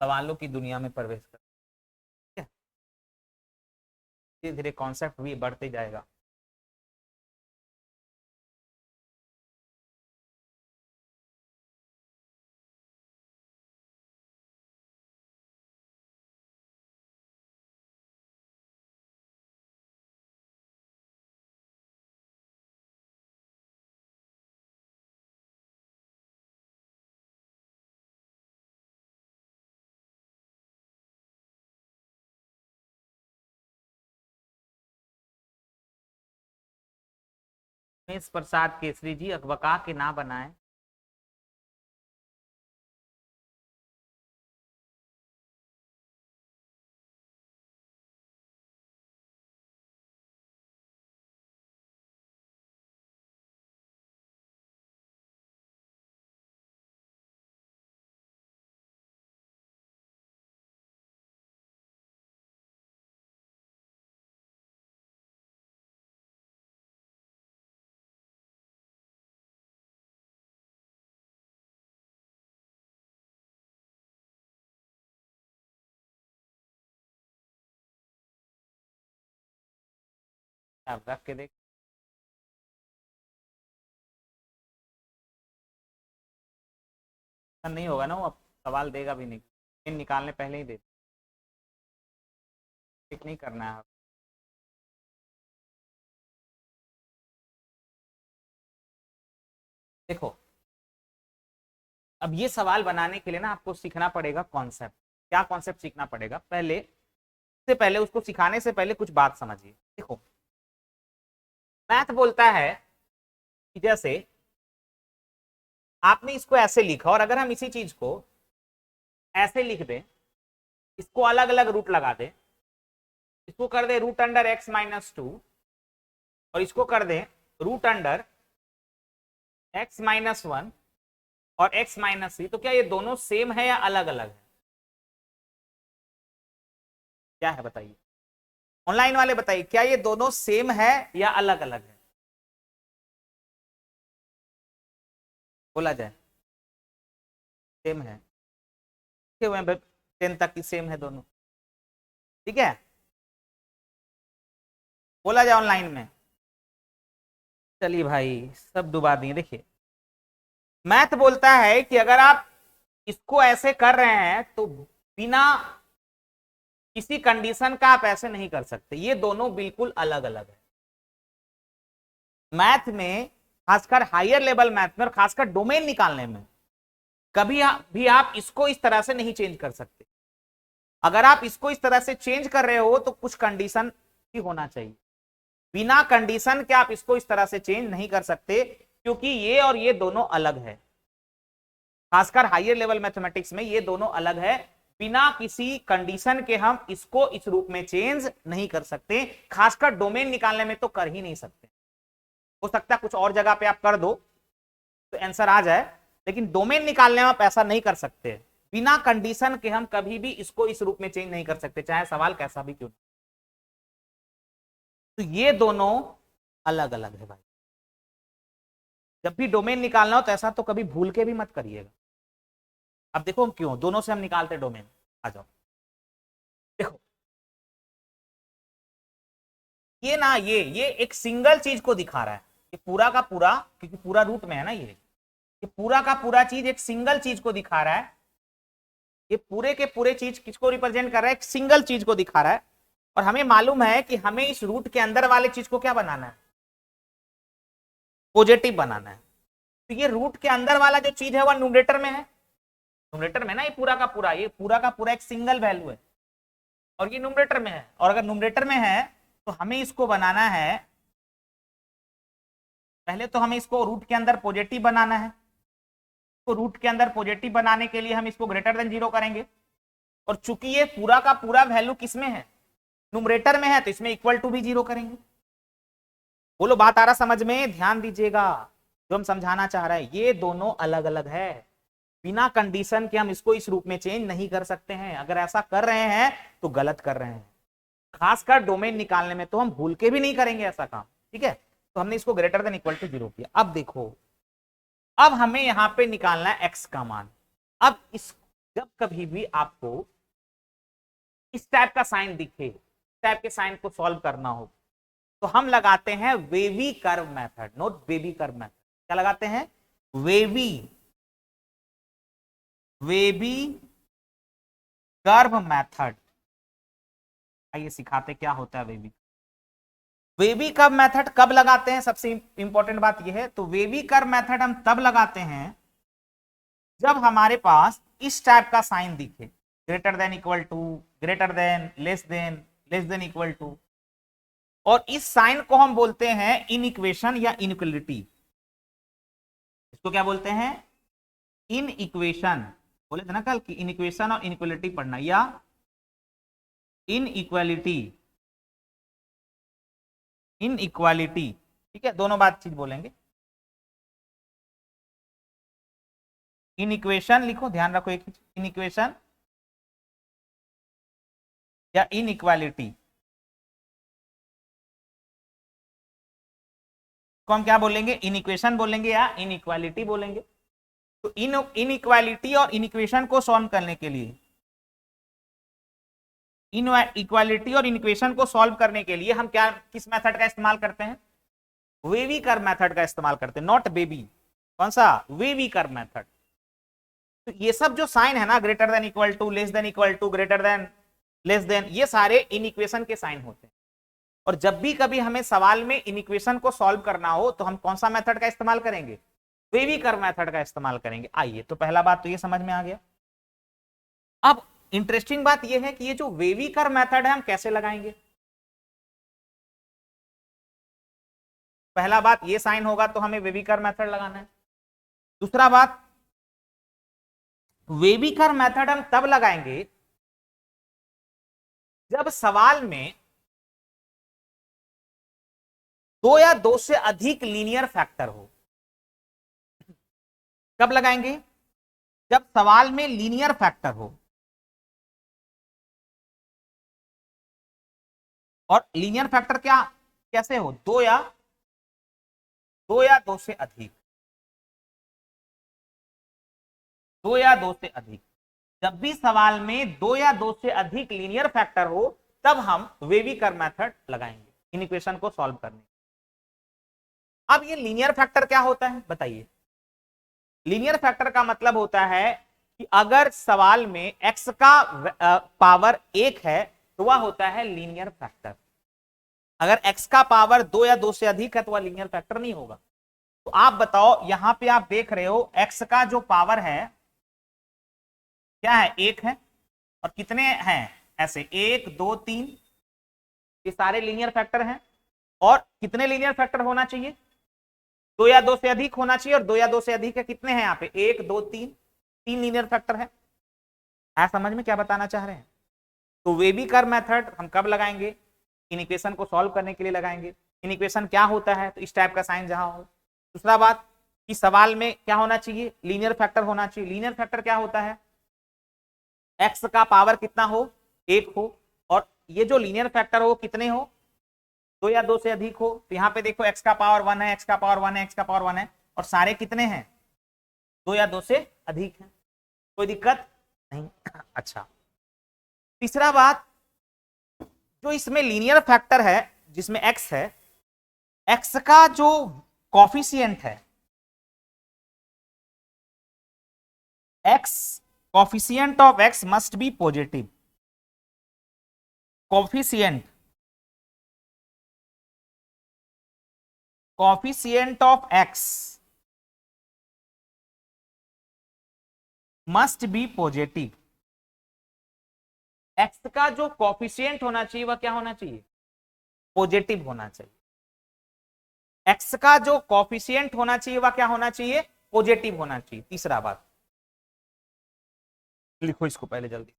सवालों की दुनिया में प्रवेश कर, ठीक है, धीरे धीरे कॉन्सेप्ट भी बढ़ते जाएगा। उमेश प्रसाद केसरी जी अकबका के ना बनाए। आप रख के देख, नहीं होगा ना वो, अब सवाल देगा भी नहीं, इन निकालने पहले ही दे, ठीक नहीं करना है। देखो, अब ये सवाल बनाने के लिए ना आपको सीखना पड़ेगा कॉन्सेप्ट, क्या कॉन्सेप्ट सीखना पड़ेगा। पहले उसको सिखाने से पहले कुछ बात समझिए। देखो मैथ बोलता है कि जैसे आपने इसको ऐसे लिखा और अगर हम इसी चीज को ऐसे लिख दें, इसको अलग अलग रूट लगा दें, इसको कर दे रूट अंडर एक्स माइनस 2 और इसको कर दे रूट अंडर एक्स माइनस 1 और एक्स माइनस 3, तो क्या ये दोनों सेम है या अलग अलग है? क्या है बताइए, ऑनलाइन वाले बताइए, क्या ये दोनों सेम है या अलग अलग है? बोला जाए सेम है, 10 तक की सेम है दोनों, ठीक है। बोला जाए ऑनलाइन में, चलिए भाई सब डुबा दिए। देखिए मैथ बोलता है कि अगर आप इसको ऐसे कर रहे हैं तो बिना किसी कंडीशन का आप ऐसे नहीं कर सकते, ये दोनों बिल्कुल अलग अलग है। मैथ में खासकर हायर लेवल मैथ में और खासकर डोमेन निकालने में कभी भी आप इसको इस तरह से नहीं चेंज कर सकते। अगर आप इसको इस तरह से चेंज कर रहे हो तो कुछ कंडीशन भी होना चाहिए, बिना कंडीशन के आप इसको इस तरह से चेंज नहीं कर सकते, क्योंकि ये और ये दोनों अलग है। खासकर हायर लेवल मैथमेटिक्स में ये दोनों अलग है, बिना किसी कंडीशन के हम इसको इस रूप में चेंज नहीं कर सकते। खासकर डोमेन निकालने में तो कर ही नहीं सकते। हो सकता है कुछ और जगह पे आप कर दो तो आंसर आ जाए, लेकिन डोमेन निकालने में आप ऐसा नहीं कर सकते। बिना कंडीशन के हम कभी भी इसको इस रूप में चेंज नहीं कर सकते, चाहे सवाल कैसा भी क्यों। तो ये दोनों अलग अलग है भाई। जब भी डोमेन निकालना हो तो ऐसा तो कभी भूल के भी मत करिएगा। अब देखो क्यों दोनों से हम निकालते डोमेन, आ जाओ। देखो ये ना ये एक सिंगल चीज को दिखा रहा है, ये पूरा का पूरा, क्योंकि पूरा रूट में है ना, ये पूरा का पूरा चीज एक सिंगल चीज को दिखा रहा है। ये पूरे के पूरे चीज किसको रिप्रेजेंट कर रहा है? एक सिंगल चीज को दिखा रहा है। और हमें मालूम है कि हमें इस रूट के अंदर वाले चीज को क्या बनाना है? पॉजिटिव बनाना है। तो ये रूट के अंदर वाला जो चीज है वह न्यूमरेटर में है, न्यूमरेटर में ना, ये पूरा का पूरा, ये पूरा का पूरा एक सिंगल वैल्यू है और ये न्यूमरेटर में है। और अगर न्यूमरेटर में है तो हमें इसको बनाना है, पहले तो हमें इसको रूट के अंदर पॉजिटिव बनाना है। तो रूट के अंदर पॉजिटिव बनाने के लिए हम इसको ग्रेटर देन 0 करेंगे, और चूंकि ये पूरा का पूरा वैल्यू किसमें है? न्यूमरेटर में है, तो इसमें इक्वल टू भी 0 करेंगे। बोलो बात आ रहा समझ में? ध्यान दीजिएगा जो हम समझाना चाह रहे हैं, ये दोनों अलग अलग है। बिना कंडीशन के हम इसको इस रूप में चेंज नहीं कर सकते हैं। अगर ऐसा कर रहे हैं तो गलत कर रहे हैं। खासकर डोमेन निकालने में तो हम भूल के भी नहीं करेंगे ऐसा काम, ठीक है। तो हमने इसको ग्रेटर देन इक्वल टू 0 किया। अब देखो, अब हमें यहां पे निकालना है एक्स का मान। अब इस जब कभी भी आपको इस टाइप का साइन दिखे, इस टाइप के साइन को सॉल्व करना हो, तो हम लगाते हैं wavy curve method, note wavy curve method. क्या लगाते हैं? Wavy curve method. आइए सिखाते क्या होता है वेवी कर्व मेथड कब लगाते हैं, सबसे इंपॉर्टेंट बात यह है। तो वेवी कर्व मेथड हम तब लगाते हैं जब हमारे पास इस टाइप का साइन दिखे, greater than equal to, greater than, less than equal to, और इस साइन को हम बोलते हैं इनइक्वेशन या इनइक्वलिटी। इसको क्या बोलते हैं? इनइक्वेशन। बोले थे ना कल कि इनइक्वेशन और इनइक्वलिटी पढ़ना, या इनइक्वालिटी, ठीक है, दोनों बात चीज बोलेंगे। इनइक्वेशन लिखो, ध्यान रखो एक ही, इनइक्वेशन या इनइक्वालिटी को हम क्या बोलेंगे? इनइक्वेशन बोलेंगे या इनइक्वालिटी बोलेंगे। तो इनइक्वालिटी और इनइक्वेशन को सॉल्व करने के लिए, इनइक्वालिटी और इनइक्वेशन को सॉल्व करने के लिए हम क्या, किस मेथड का इस्तेमाल करते हैं? वेवी कर्व मेथड का इस्तेमाल करते हैं, नॉट बेबी। कौन सा? Wavy curve method. तो ये सब जो साइन है ना, greater than equal to, less than equal to, greater than, less than, ये सारे इनइक्वेशन के साइन होते हैं। और जब भी कभी हमें सवाल में इनइक्वेशन को सॉल्व करना हो तो हम कौन सा मेथड का इस्तेमाल करेंगे? वेवी कर्व मेथड का इस्तेमाल करेंगे। आइए, तो पहला बात तो ये समझ में आ गया। अब इंटरेस्टिंग बात यह है कि ये जो वेविकर मेथड है हम कैसे लगाएंगे। पहला बात ये साइन होगा तो हमें वेविकर मेथड लगाना है। दूसरा बात, वेविकर मेथड हम तब लगाएंगे जब सवाल में दो या दो से अधिक लीनियर फैक्टर हो। कब लगाएंगे? जब सवाल में लीनियर फैक्टर हो, और लीनियर फैक्टर क्या कैसे हो, दो या दो से अधिक, दो या दो से अधिक। जब भी सवाल में दो या दो से अधिक लीनियर फैक्टर हो तब हम वेविकर मेथड लगाएंगे इन इक्वेशन को सॉल्व करने। अब ये लीनियर फैक्टर क्या होता है बताइए। लीनियर फैक्टर का मतलब होता है कि अगर सवाल में x का पावर 1 है तो वह होता है लीनियर फैक्टर। अगर x का पावर 2 या 2 से अधिक है तो वह लीनियर फैक्टर नहीं होगा। तो आप बताओ, यहां पे आप देख रहे हो x का जो पावर है क्या है, 1 है, और कितने हैं ऐसे, 1 2 3, ये सारे लीनियर फैक्टर हैं। और कितने लीनियर फैक्टर होना चाहिए, 2 या 2 से अधिक होना चाहिए, और 2 या 2 से अधिक है, कितने हैं यहाँ पे, 1 2 3, 3 लीनियर फैक्टर है। समझ में क्या बताना चाह रहे हैं। तो वेविकर मेथड हम कब लगाएंगे, इन इक्वेशन को सॉल्व करने के लिए लगाएंगे। इन इक्वेशन क्या होता है, तो इस टाइप का साइन जहां हो। दूसरा बात कि सवाल में क्या होना चाहिए, लीनियर फैक्टर होना चाहिए। लीनियर फैक्टर क्या होता है, एक्स का पावर कितना हो, 1 हो, और ये जो लीनियर फैक्टर हो कितने हो, 2 या 2 से अधिक हो। तो यहाँ पे देखो x का पावर 1 है, x का पावर 1 है, x का पावर 1 है, और सारे कितने हैं, 2 या 2 से अधिक हैं। कोई दिक्कत नहीं। अच्छा, तीसरा बात, जो इसमें लीनियर फैक्टर है जिसमें x है, x का जो कॉफिशिएंट है, x coefficient of x must be positive. coefficient of x must be positive. x का जो कॉफिशिएंट होना चाहिए वह क्या होना चाहिए, पॉजिटिव होना चाहिए। x का जो कॉफिशिएंट होना चाहिए वह क्या होना चाहिए, पॉजिटिव होना चाहिए। तीसरा बात, लिखो इसको पहले जल्दी।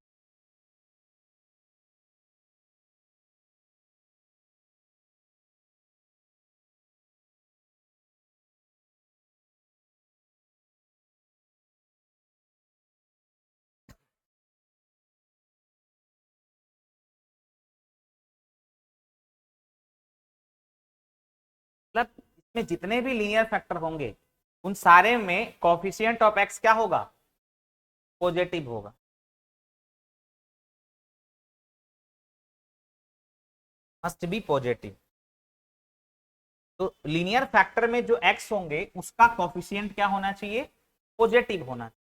मतलब इसमें जितने भी लीनियर फैक्टर होंगे उन सारे में कॉफिशिएंट ऑफ एक्स क्या होगा, पॉजिटिव होगा। Must be positive. तो लीनियर फैक्टर में जो एक्स होंगे उसका कॉफिशिएंट क्या होना चाहिए, पॉजिटिव होना चाहिए।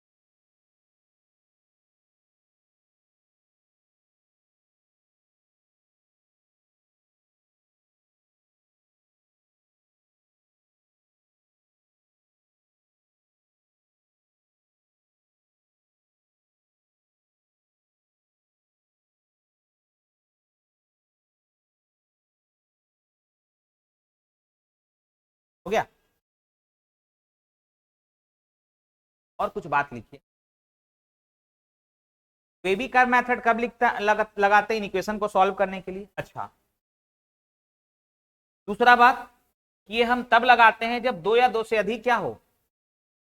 हो गया। और कुछ बात लिखिए, वेविकर मेथड कब लगाते हैं, इक्वेशन को सॉल्व करने के लिए। अच्छा, दूसरा बात, ये हम तब लगाते हैं जब 2 या 2 से अधिक क्या हो,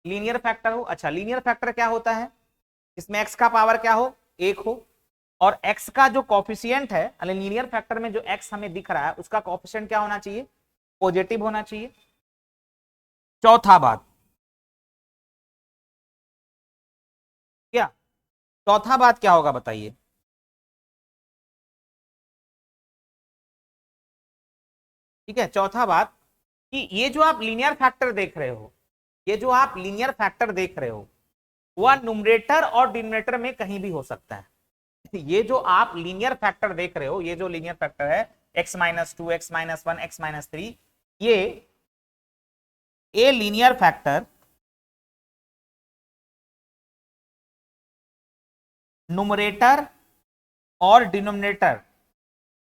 लीनियर फैक्टर हो। अच्छा, लीनियर फैक्टर क्या होता है, इसमें x का पावर क्या हो, 1 हो, और x का जो कॉफिशिएंट है लीनियर फैक्टर में जो x हमें दिख रहा है उसका कॉफिशिएंट क्या होना चाहिए, पॉजिटिव होना चाहिए। चौथा बात क्या, चौथा बात क्या होगा बताइए। ठीक है, चौथा बात कि ये जो आप लीनियर फैक्टर देख रहे हो, ये जो आप लीनियर फैक्टर देख रहे हो वह न्यूमरेटर और डिनोमिनेटर में कहीं भी हो सकता है। ये जो आप लीनियर फैक्टर देख रहे हो, ये जो लीनियर फैक्टर है x-2, x-1, x-3, ये ए लीनियर फैक्टर नुमरेटर और डिनोमिनेटर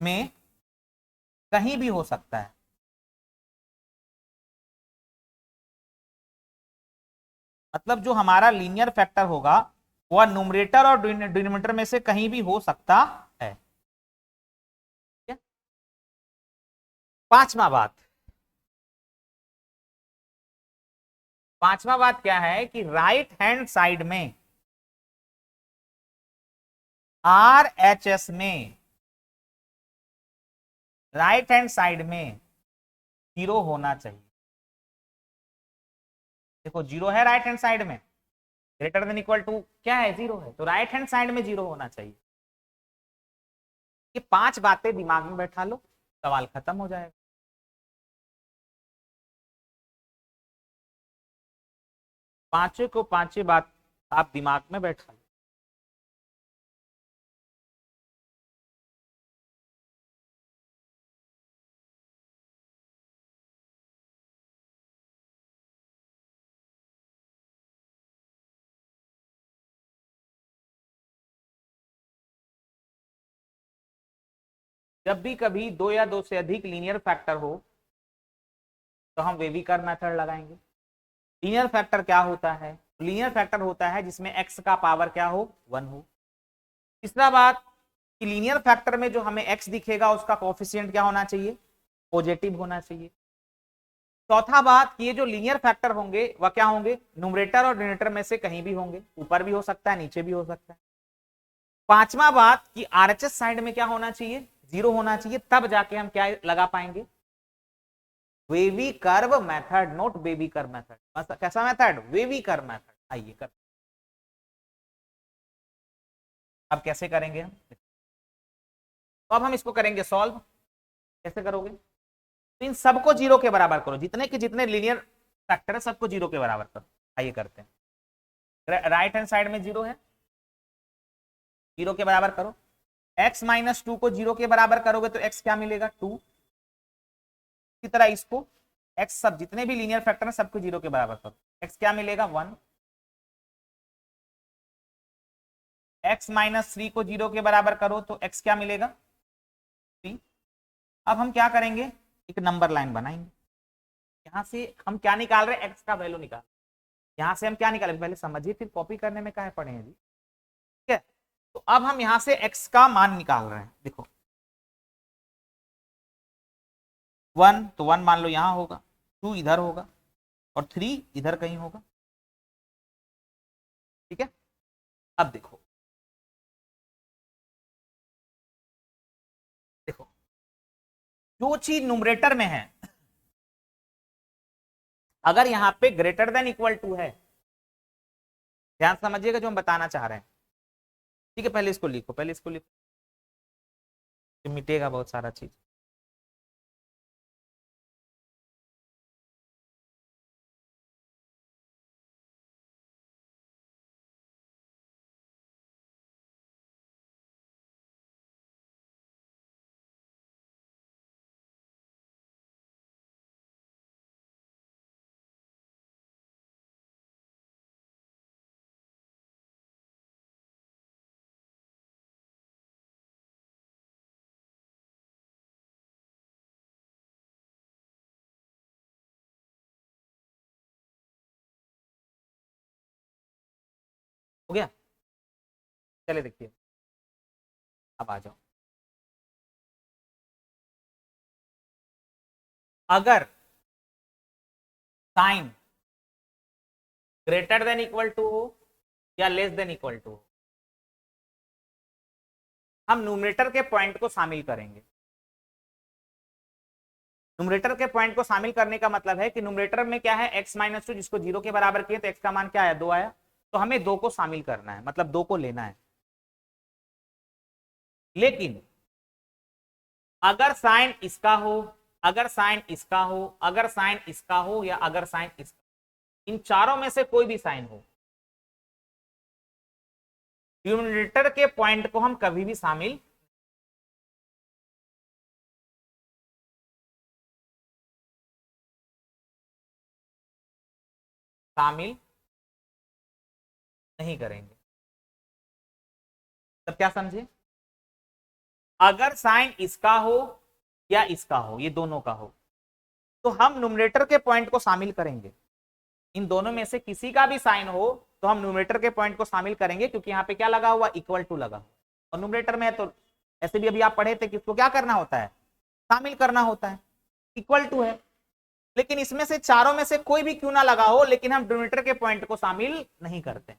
में कहीं भी हो सकता है। मतलब जो हमारा लीनियर फैक्टर होगा वह नुमरेटर और डिनोमिनेटर में से कहीं भी हो सकता है। ठीक है? पांचवा बात, पांचवा बात क्या है कि राइट हैंड साइड में आर एच एस में, राइट हैंड साइड में जीरो होना चाहिए। देखो जीरो है राइट हैंड साइड में, ग्रेटर देन इक्वल टू क्या है, जीरो है, तो राइट हैंड साइड में जीरो होना चाहिए। ये पांच बातें दिमाग में बैठा लो, सवाल खत्म हो जाएगा। पांचों को पांचों बात आप दिमाग में बैठा लो। जब भी कभी दो या दो से अधिक लीनियर फैक्टर हो तो हम वेविकर मेथड लगाएंगे। लीनियर फैक्टर क्या होता है, लीनियर फैक्टर होता है जिसमें एक्स का पावर क्या हो, वन हो। तीसरा बात कि लीनियर फैक्टर में जो हमें एक्स दिखेगा उसका कोफिशिएंट क्या होना चाहिए, पॉजिटिव होना चाहिए। चौथा बात कि ये जो लीनियर फैक्टर होंगे वह क्या होंगे, न्यूमरेटर और डिनोमिनेटर में से कहीं भी होंगे, ऊपर भी हो सकता है नीचे भी हो सकता है। पांचवा बात कि आरएचएस साइड में क्या होना चाहिए, जीरो होना चाहिए, तब जाके हम क्या लगा पाएंगे, wavy curve method, not baby curve method. कैसा मेथड, वेवी कर्व मेथड। आइए कर, अब कैसे करेंगे हम, तो अब हम इसको करेंगे सॉल्व। कैसे करोगे, तो इन सबको जीरो के बराबर करो, जितने के जितने लीनियर फैक्टर है सबको जीरो के बराबर करो। आइए करते हैं। राइट हैंड साइड में जीरो है, जीरो के बराबर करो। x माइनस टू को जीरो के बराबर करोगे तो x क्या मिलेगा, टू। इसी तरह इसको x, सब जितने भी लीनियर फैक्टर है सबको जीरो के बराबर करो, x क्या मिलेगा, वन। x माइनस थ्री को जीरो के बराबर करो तो x क्या मिलेगा, थ्री। अब हम क्या करेंगे, एक नंबर लाइन बनाएंगे। यहां से हम क्या निकाल रहे हैं, x का वैल्यू निकाल, यहां से हम क्या निकालेंगे, पहले समझिए फिर कॉपी करने में क्या पड़े हैं जी। ठीक है, तो अब हम यहां से x का मान निकाल रहे हैं। देखो वन, तो वन मान लो यहां होगा, टू इधर होगा और थ्री इधर कहीं होगा। ठीक है, अब देखो, देखो जो चीज न्यूमरेटर में है, अगर यहां पे ग्रेटर देन इक्वल टू है, ध्यान समझिएगा जो हम बताना चाह रहे हैं। ठीक है, पहले इसको लिखो, पहले इसको लिखो, मिटेगा बहुत सारा चीज। हो गया, चले देखिए, अब आ जाओ। अगर sign greater than equal to हो या लेस देन इक्वल टू हो, हम न्यूमरेटर के पॉइंट को शामिल करेंगे। न्यूमरेटर के पॉइंट को शामिल करने का मतलब है कि न्यूमरेटर में क्या है, x माइनस टू, जिसको जीरो के बराबर किए तो x का मान क्या आया, दो आया, तो हमें दो को शामिल करना है, मतलब दो को लेना है। लेकिन अगर साइन इसका हो, अगर साइन इसका हो, अगर साइन इसका हो या अगर साइन इसका, इन चारों में से कोई भी साइन हो, न्यूमरेटर के पॉइंट को हम कभी भी शामिल, शामिल नहीं करेंगे। तब क्या समझे, अगर साइन इसका हो या इसका हो, ये दोनों का हो, तो हम न्यूमरेटर के पॉइंट को शामिल करेंगे। इन दोनों में से किसी का भी साइन हो तो हम न्यूमरेटर के पॉइंट को शामिल करेंगे, क्योंकि यहाँ पे क्या लगा हुआ, इक्वल टू लगा, और न्यूमरेटर में है तो ऐसे भी अभी आप पढ़े थे कि इसको क्या करना होता है, शामिल करना होता है, इक्वल टू है। लेकिन इसमें से चारों में से कोई भी क्यों ना लगा हो, लेकिन हम डिनोमिनेटर के पॉइंट को शामिल नहीं करते।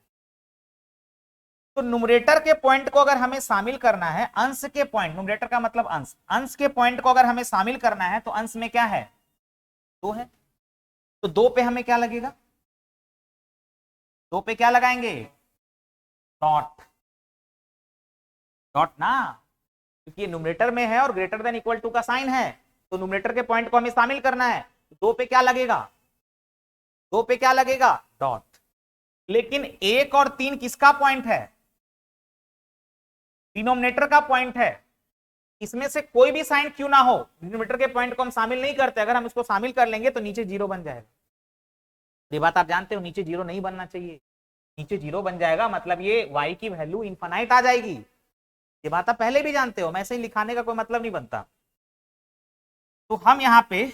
तो न्यूमरेटर के पॉइंट को अगर हमें शामिल करना है, अंश के पॉइंट, न्यूमरेटर का मतलब अंश, अंश के पॉइंट को अगर हमें शामिल करना है तो अंश में क्या है, 2 है, तो 2 पे हमें क्या लगेगा, 2 पे क्या लगाएंगे, डॉट, डॉट ना, क्योंकि ये न्यूमरेटर में है और ग्रेटर देन इक्वल टू का साइन है, तो न्यूमरेटर के पॉइंट को हमें शामिल करना है, 2 पे क्या लगेगा, 2 पे क्या लगेगा, डॉट। लेकिन 1 और 3 किसका पॉइंट है, डिनोमिनेटर का पॉइंट है, इसमें से कोई भी साइन क्यों ना हो, डिनोमिनेटर के पॉइंट को हम शामिल नहीं करते, अगर हम इसको शामिल कर लेंगे तो नीचे 0 बन जाएगा। ये बात आप जानते हो, नीचे 0 नहीं बनना चाहिए, नीचे 0 बन जाएगा मतलब ये y की वैल्यू इनफाइनाइट आ जाएगी, ये बात आप पहले भी जानते हो, मैं ऐसे ही लिखाने का कोई मतलब नहीं बनता। तो हम यहां पे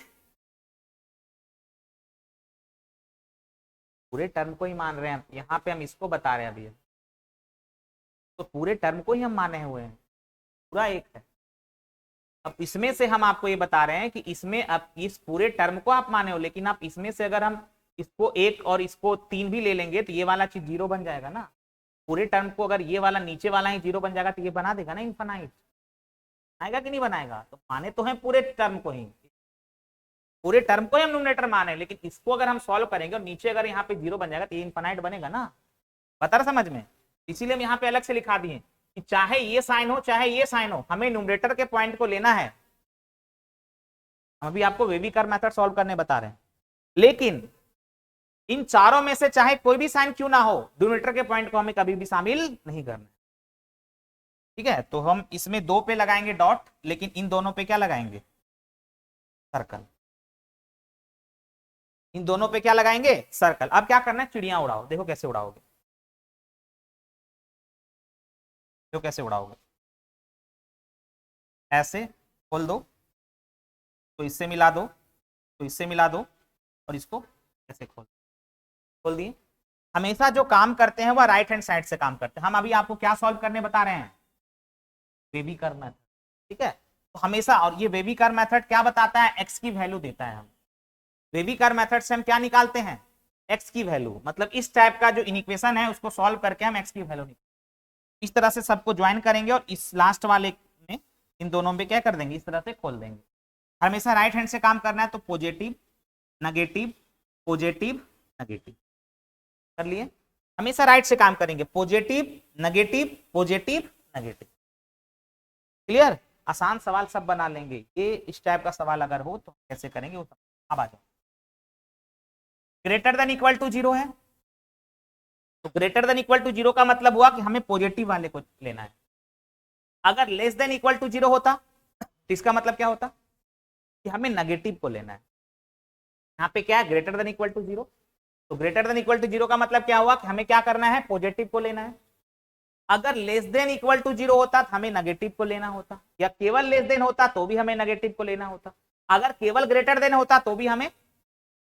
पूरे टर्म को ही मान रहे हैं, यहां पे हम इसको बता रहे हैं अभी, तो पूरे टर्म को ही हम माने हुए हैं, पूरा एक है। अब इसमें से हम आपको ये बता रहे हैं कि इसमें अब इस पूरे टर्म को आप माने हो, लेकिन आप इसमें से अगर हम इसको 1 और इसको 3 भी ले लेंगे तो ये वाला चीज 0 बन जाएगा ना, पूरे टर्म को अगर ये वाला नीचे वाला ही 0 बन जाएगा तो ये बना देगा ना इनफाइनाइट, आएगा कि नहीं बनाएगा, तो माने तो है पूरे टर्म को ही, पूरे टर्म को ही हम न्यूमरेटर माने, लेकिन इसको अगर हम सॉल्व करेंगे और नीचे अगर यहाँ पे 0 बन जाएगा तो ये इनफाइनाइट बनेगा ना, बता रहा समझ में, इसीलिए हम यहाँ पे अलग से लिखा दिए कि चाहे ये साइन हो चाहे ये साइन हो, हमें न्यूमरेटर के पॉइंट को लेना है। हम अभी आपको वेवी कर्व मेथड सॉल्व करने बता रहे हैं, लेकिन इन चारों में से चाहे कोई भी साइन क्यों ना हो, डिनोमिनेटर के पॉइंट को हमें कभी भी शामिल नहीं करना, ठीक है। तो हम इसमें 2 पे लगाएंगे डॉट, लेकिन इन दोनों पे क्या लगाएंगे, सर्कल, इन दोनों पे क्या लगाएंगे, सर्कल। अब क्या करना है, चिड़िया उड़ाओ, देखो कैसे उड़ाओगे, देखो कैसे उड़ाओगे, ऐसे खोल दो तो इससे मिला दो, तो इससे मिला दो, और इसको ऐसे खोल दिए। हमेशा जो काम करते हैं वह राइट हैंड साइड से काम करते हैं। हम अभी आपको क्या सॉल्व करने बता रहे हैं, वेवी कर्व मेथड, ठीक है। तो हमेशा, और ये वेवी कर्व मेथड क्या बताता है, एक्स की वैल्यू देता है। हम वेवी कर्व मेथड से हम क्या निकालते हैं, एक्स की वैल्यू, मतलब इस टाइप का जो इक्वेशन है उसको सॉल्व करके हम एक्स की वैल्यू निकालते हैं। इस तरह से सबको ज्वाइन करेंगे और इस लास्ट वाले में इन दोनों में क्या कर देंगे, इस तरह से खोल देंगे। हमेशा राइट हैंड से काम करना है, तो पॉजिटिव नेगेटिव पॉजिटिव नेगेटिव कर लिए, हमेशा राइट से काम करेंगे, positive negative positive negative, clear. आसान सवाल सब बना लेंगे, ये इस टाइप का सवाल अगर हो तो कैसे करेंगे वो। अब आ जाओ, ग्रेटर देन इक्वल टू 0 है, तो ग्रेटर देन इक्वल टू 0 का मतलब हुआ कि हमें पॉजिटिव वाले को लेना है। अगर लेस देन इक्वल टू 0 होता तो इसका मतलब क्या होता कि हमें नेगेटिव को लेना है। यहाँ पे क्या है, ग्रेटर देन इक्वल टू 0, तो ग्रेटर देन इक्वल टू 0 का मतलब क्या हुआ कि हमें क्या करना है, पॉजिटिव को लेना है। अगर लेस देन इक्वल टू 0 होता तो हमें नेगेटिव को लेना होता, या केवल लेस देन होता तो भी हमें नेगेटिव को लेना होता, अगर केवल ग्रेटर देन होता तो भी हमें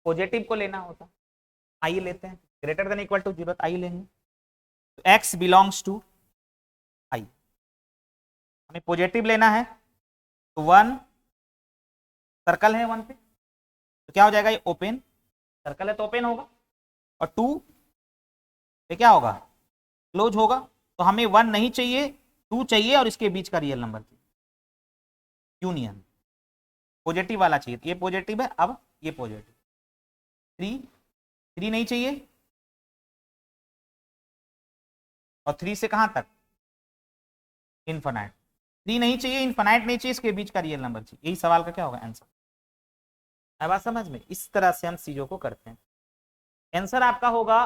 पॉजिटिव को लेना होता। आइए लेते हैं ग्रेटर देन इक्वल टू 0, आइए लेंगे, तो x बिलोंग्स टू आई, हमें पॉजिटिव लेना है, तो 1 सर्कल है 1 पे, तो क्या हो जाएगा, ये ओपन सर्कल है तो ओपन होगा, और 2 पे क्या होगा, क्लोज होगा। तो हमें 1 नहीं चाहिए, 2 चाहिए, और इसके बीच का रियल नंबर चाहिए, यूनियन पॉजिटिव वाला चाहिए, ये पॉजिटिव है, अब ये पॉजिटिव। 3 नहीं चाहिए, और 3 से कहां तक, इनफिनाइट। 3 नहीं चाहिए, इनफिनाइट नहीं चाहिए, इसके बीच का रियल नंबर चाहिए, यही सवाल का क्या होगा आंसर। अब बात समझ में, इस तरह से हम चीजों को करते हैं। आंसर आपका होगा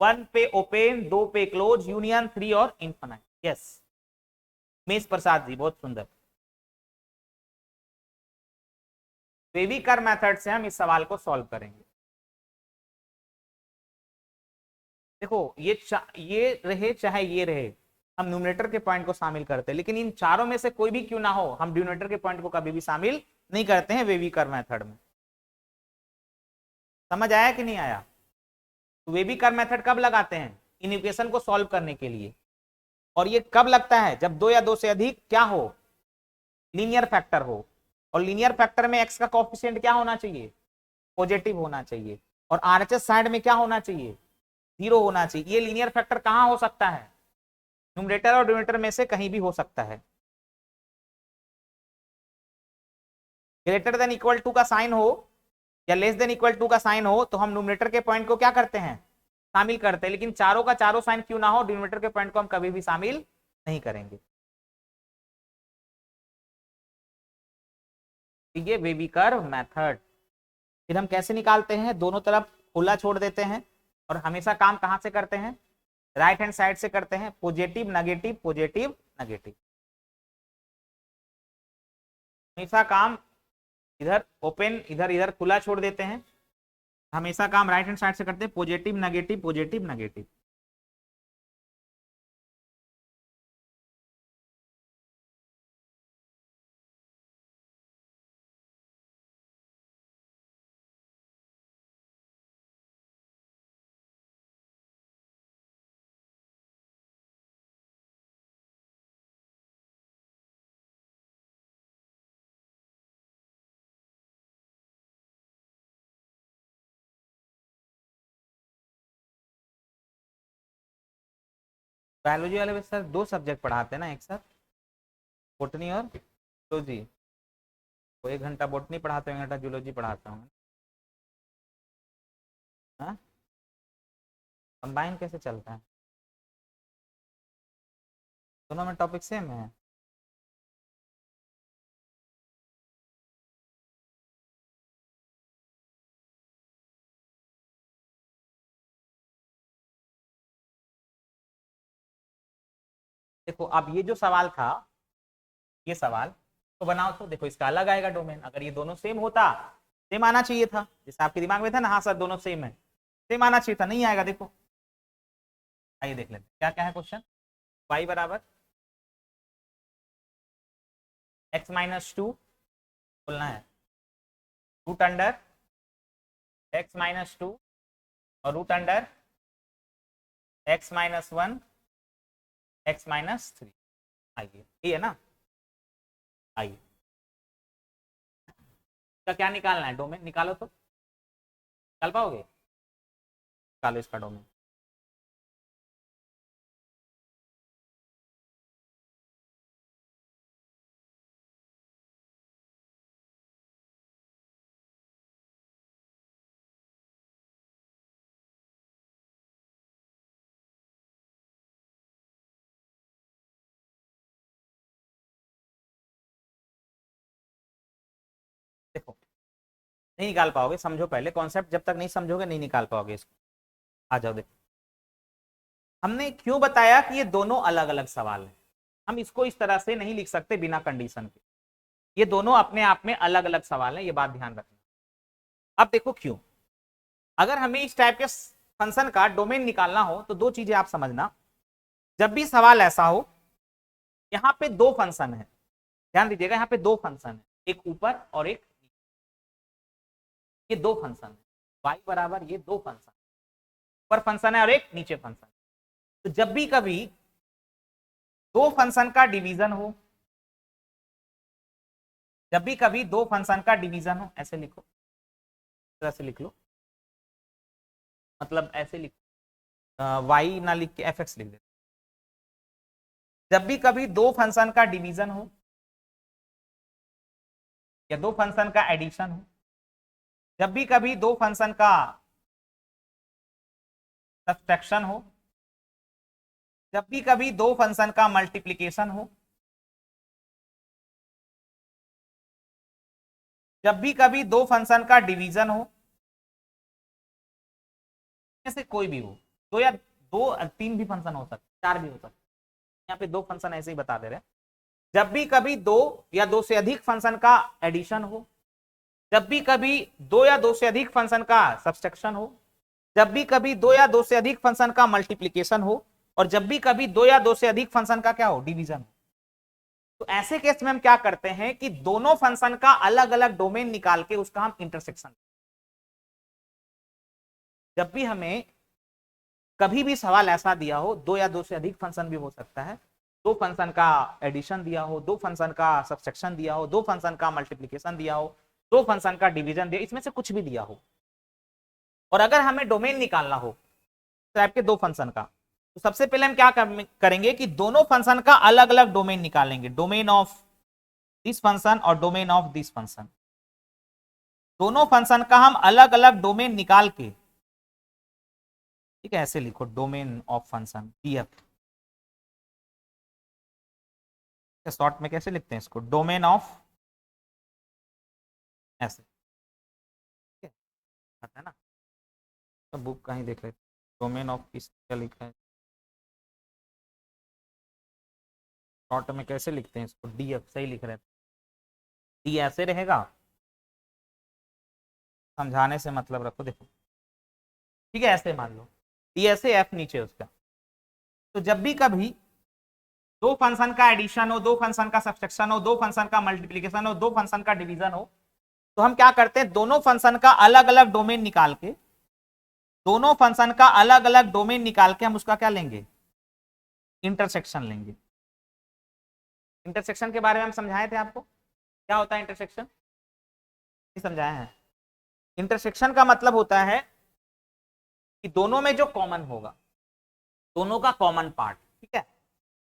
1 पे ओपन, 2 पे क्लोज, यूनियन, 3 और इनफिनाइट। यस मेष प्रसाद जी, बहुत सुंदर। वेवी कर्व मेथड से हम इस सवाल को सॉल्व करेंगे। देखो ये रहे चाहे ये रहे, हम न्यूमरेटर के पॉइंट को शामिल करते हैं, लेकिन इन चारों में से कोई भी क्यों ना हो, हम डिनोमिनेटर के पॉइंट को कभी भी शामिल नहीं करते हैं वेवीकर मेथड में। समझ आया कि नहीं आया? तो वेवीकर मेथड कब लगाते हैं? इन इक्वेशन को सॉल्व करने के लिए। और ये कब लगता है? जब दो या दो से अधिक क्या हो, लीनियर फैक्टर हो। और लीनियर फैक्टर में एक्स का कोएफिशिएंट क्या होना चाहिए? पॉजिटिव होना चाहिए। और आरएचएस साइड में क्या होना चाहिए? 0 होना चाहिए। ये लीनियर फैक्टर कहां हो सकता है? न्यूमरेटर और डिनोमिनेटर में से कहीं भी हो सकता है। ग्रेटर देन इक्वल टू का साइन हो या लेस देन इक्वल टू का साइन हो तो हम न्यूमरेटर के पॉइंट को क्या करते हैं? शामिल करते हैं। लेकिन चारों का चारों साइन क्यों ना हो, डिनोमिनेटर के पॉइंट को हम कभी भी शामिल नहीं करेंगे। ये वेवीकर मेथड। फिर हम कैसे निकालते हैं? दोनों तरफ खुला छोड़ देते हैं और हमेशा काम कहां से करते हैं? राइट हैंड साइड से करते हैं। पॉजिटिव नेगेटिव पॉजिटिव नेगेटिव, हमेशा काम इधर ओपन इधर इधर खुला छोड़ देते हैं। हमेशा काम राइट हैंड साइड से करते हैं, positive negative positive negative. Biology वाले सर 2 सब्जेक्ट पढ़ाते हैं ना एक साथ, बोटनी और जूलॉजी। वो 1 घंटा बोटनी पढ़ाते हैं, 1 घंटा जूलॉजी पढ़ाता हूँ। हाँ, कंबाइन कैसे चलता है? दोनों में टॉपिक सेम है। देखो अब ये जो सवाल था, ये सवाल तो बनाओ तो देखो इसका अलग आएगा डोमेन। अगर ये दोनों सेम होता, सेम आना चाहिए था, जैसे आपके दिमाग में था ना, हाँ सर दोनों सेम है, सेम आना चाहिए था, नहीं आएगा। देखो आइए देख लेते क्या क्या है क्वेश्चन। y बराबर x-2 बोलना है, रूट अंडर x-2 और रूट अंडर x-1 x-3। आइए ये है ना, आइए इसका क्या निकालना है? डोमेन निकालो तो, निकाल पाओगे? निकालो इसका डोमेन। देखो नहीं निकाल पाओगे, समझो पहले कॉन्सेप्ट, जब तक नहीं समझोगे नहीं निकाल पाओगे इसको। आ जाओ देखो, हमने क्यों बताया कि ये दोनों अलग अलग सवाल हैं। हम इसको इस तरह से नहीं लिख सकते बिना कंडीशन के। ये दोनों अपने आप में अलग अलग सवाल हैं, ये बात ध्यान रखना। अब देखो क्यों। अगर हमें इस टाइप के फंक्शन का डोमेन निकालना हो तो 2 चीजें आप समझना। जब भी सवाल ऐसा हो, यहां पे 2 फंक्शन है, ध्यान दीजिएगा, यहाँ पे 2 फंक्शन है, एक ऊपर और एक नीचे। ये 2 फंक्शन है, y बराबर ये 2 फंक्शन, ऊपर फंक्शन है और एक नीचे फंक्शन। तो जब भी कभी 2 फंक्शन का डिवीजन हो, जब भी कभी 2 फंक्शन का डिवीजन हो, ऐसे लिखो, इस तरह से लिख लो, मतलब ऐसे लिखो, y ना लिख के fx लिख दे। जब भी कभी 2 फंक्शन का डिवीजन हो या 2 फंक्शन का एडिशन हो, जब भी कभी 2 फंक्शन का सब्ट्रैक्शन हो, जब भी कभी 2 फंक्शन का मल्टीप्लिकेशन हो, जब भी कभी 2 फंक्शन का डिवीजन हो, से कोई भी हो, 2 या 3 भी फंक्शन हो सकते, 4 भी हो सकते, यहाँ पे 2 फंक्शन ऐसे ही बता दे रहे हैं। जब भी कभी 2 या 2 से अधिक फंक्शन का एडिशन हो, जब भी कभी 2 या 2 से अधिक फंक्शन का सब्सट्रैक्शन हो, जब भी कभी 2 या 2 से अधिक फंक्शन का मल्टीप्लिकेशन हो, और जब भी कभी दो या दो से अधिक फंक्शन का क्या हो, डिवीजन हो, तो ऐसे केस में हम क्या करते हैं कि दोनों फंक्शन का अलग अलग डोमेन निकाल के उसका हम इंटरसेक्शन, जब भी हमें कभी भी सवाल ऐसा दिया हो, दो या दो से अधिक फंक्शन भी हो सकता है, दो फंक्शन का एडिशन दिया हो, दो फंक्शन का सब्सट्रैक्शन दिया हो, दो फंक्शन का मल्टीप्लिकेशन दिया हो, दो फंक्शन का डिवीजन दिया, इसमें से कुछ भी दिया हो, और अगर हमें डोमेन निकालना हो टाइप के दो फंक्शन का, तो सबसे पहले हम क्या करेंगे कि दोनों फंक्शन का अलग अलग डोमेन निकालेंगे, डोमेन ऑफ दिस फंक्शन और डोमेन ऑफ दिस फंक्शन, दोनों फंक्शन का हम अलग अलग डोमेन निकाल के, ठीक है, ऐसे लिखो domain of function DF, short में कैसे लिखते हैं इसको, डोमेन ऑफ, ऐसे, ठीक है ना, तो बुक कहीं देख लेते, डोमेन ऑफ किस क्या लिखा है, शॉर्ट में कैसे लिखते हैं इसको, डीएफ सही लिख रहे हैं, डी ऐसे रहेगा, समझाने से मतलब रखो, देखो ठीक है, ऐसे मान लो डी ऐसे, एफ नीचे उसका, तो जब भी कभी दो फंक्शन का एडिशन हो, दो फंक्शन का सब्सट्रैक्शन हो, दो फंक्शन का मल्टीप्लिकेशन हो, दो फंक्शन का डिवीजन हो, तो हम क्या करते हैं, दोनों फंक्शन का अलग अलग डोमेन निकाल के, दोनों फंक्शन का अलग अलग डोमेन निकाल के हम उसका क्या लेंगे, इंटरसेक्शन लेंगे। इंटरसेक्शन के बारे में हम समझाए थे आपको, क्या होता है इंटरसेक्शन, समझाया है। इंटरसेक्शन का मतलब होता है कि दोनों में जो कॉमन होगा, दोनों का कॉमन पार्ट, ठीक है,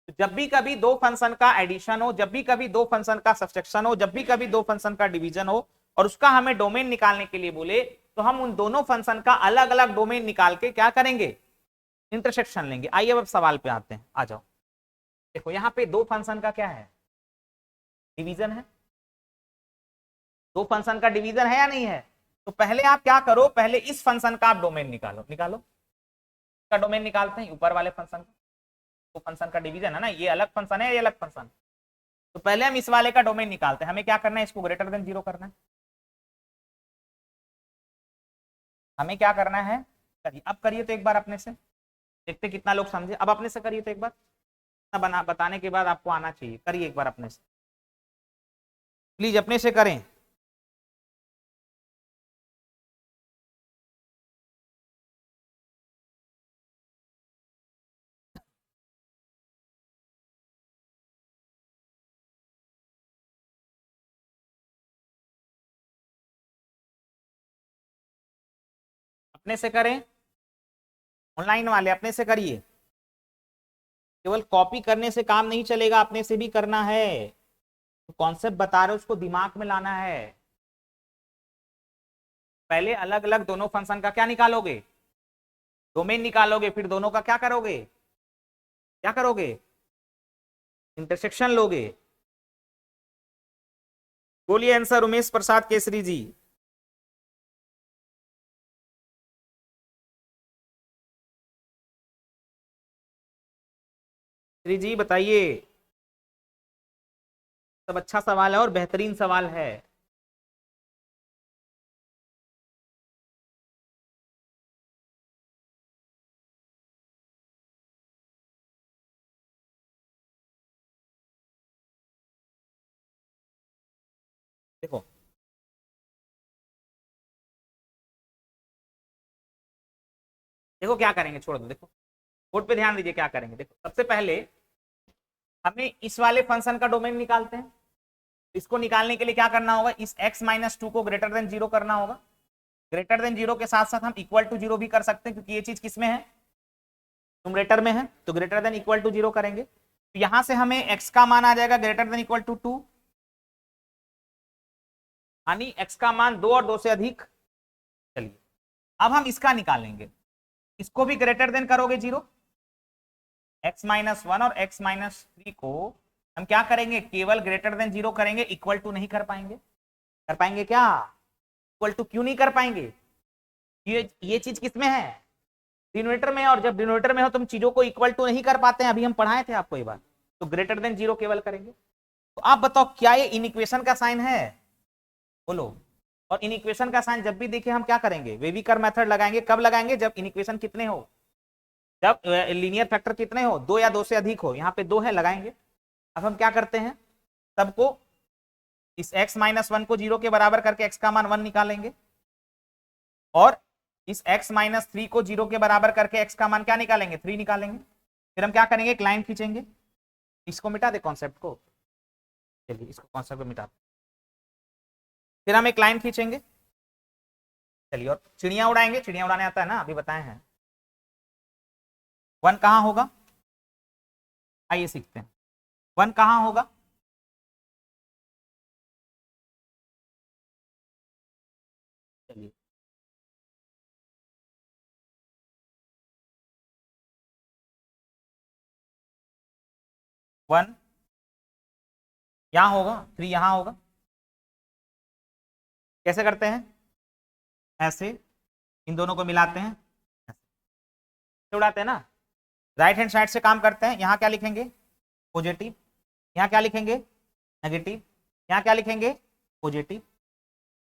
तो जब भी कभी दो फंक्शन का एडिशन हो, जब भी कभी दो फंक्शन का सब्सट्रैक्शन हो, जब भी कभी दो फंक्शन का डिवीजन हो और उसका हमें डोमेन निकालने के लिए बोले, तो हम उन दोनों फंक्शन का अलग अलग डोमेन निकाल के क्या करेंगे, इंटरसेक्शन लेंगे। आइए अब सवाल पे आते हैं, आ जाओ, देखो यहाँ पे दो फंक्शन का क्या है, डिवीजन है, दो फंक्शन का डिवीजन है या नहीं है, तो पहले आप क्या करो, पहले इस फंक्शन का आप डोमेन निकालो, निकालो का डोमेन निकालते हैं, ऊपर वाले फंक्शन का, तो फंक्शन का डिवीजन है ना, ये अलग फंक्शन है, ये अलग फंक्शन, तो पहले हम इस वाले का डोमेन निकालते हैं, हमें क्या करना है, इसको ग्रेटर देन 0 करना है, हमें क्या करना है, करिए, अब करिए तो एक बार अपने से, देखते कितना लोग समझे, अब अपने से करिए तो एक बार, बना बताने के बाद आपको आना चाहिए, करिए एक बार अपने से, प्लीज अपने से करें। अपने से करें, ऑनलाइन वाले अपने से करिए, केवल कॉपी करने से काम नहीं चलेगा, अपने से भी करना है, तो कॉन्सेप्ट बता रहे हो उसको दिमाग में लाना है। पहले अलग अलग दोनों फंक्शन का क्या निकालोगे, डोमेन निकालोगे, फिर दोनों का क्या करोगे, क्या करोगे, इंटरसेक्शन लोगे। बोलिए आंसर उमेश प्रसाद केसरी जी। श्री जी बताइए, सब अच्छा सवाल है और बेहतरीन सवाल है। देखो देखो क्या करेंगे, छोड़ दो, देखो बोर्ड पे ध्यान दीजिए, क्या करेंगे, देखो सबसे पहले हमें इस वाले फंक्शन का डोमेन निकालते हैं, इसको निकालने के लिए क्या करना होगा, इस x-2 को ग्रेटर देन 0 करना होगा, ग्रेटर देन 0 के साथ साथ हम इक्वल टू 0 भी कर सकते हैं, क्योंकि ये चीज किसमें है, न्यूमरेटर में है, तो ग्रेटर देन इक्वल टू 0 करेंगे, तो यहां से हमें x का मान आ जाएगा ग्रेटर देन इक्वल टू 2, यानी x का मान 2 और 2 से अधिक। चलिए अब हम इसका निकालेंगे, इसको भी ग्रेटर देन करोगे 0, x-1 और x-3 को हम क्या करेंगे, केवल ग्रेटर देन 0 करेंगे, इक्वल टू नहीं कर पाएंगे, कर पाएंगे क्या, इक्वल टू क्यों नहीं कर पाएंगे, ये चीज किसमें है, डिनोमिनेटर में, और जब डिनोमिनेटर में हो तो हम चीजों को इक्वल टू नहीं कर पाते हैं, अभी हम पढ़ाए थे आपको ये बात, तो ग्रेटर देन 0 केवल करेंगे। तो आप बताओ क्या ये इन इक्वेशन का साइन है, बोलो, और इन इक्वेशन का साइन जब भी देखे हम क्या करेंगे, वेविकर मेथड लगाएंगे, कब लगाएंगे, जब इन इक्वेशन कितने हो, जब लीनियर फैक्टर कितने हो, 2 या 2 से अधिक हो, यहाँ पे 2 है लगाएंगे। अब हम क्या करते हैं, सबको इस x माइनस 1 को 0 के बराबर करके x का मान 1 निकालेंगे, और इस x माइनस 3 को 0 के बराबर करके x का मान क्या निकालेंगे, 3 निकालेंगे। फिर हम क्या करेंगे, एक लाइन खींचेंगे, इसको मिटा दे कॉन्सेप्ट को, चलिए इसको कॉन्सेप्ट को मिटा, फिर हम एक लाइन खींचेंगे, चलिए, और चिड़िया उड़ाएंगे, चिड़िया उड़ाने आता है ना, अभी बताए हैं। 1 कहां होगा, आइए सीखते हैं, 1 कहां होगा, चलिए 1 यहां होगा, 3 यहां होगा। कैसे करते हैं, ऐसे इन दोनों को मिलाते हैं, ऐसे उड़ाते हैं ना, राइट हैंड साइड से काम करते हैं। यहाँ क्या लिखेंगे, पॉजिटिव, यहाँ क्या लिखेंगे, नेगेटिव, यहाँ क्या लिखेंगे, पॉजिटिव,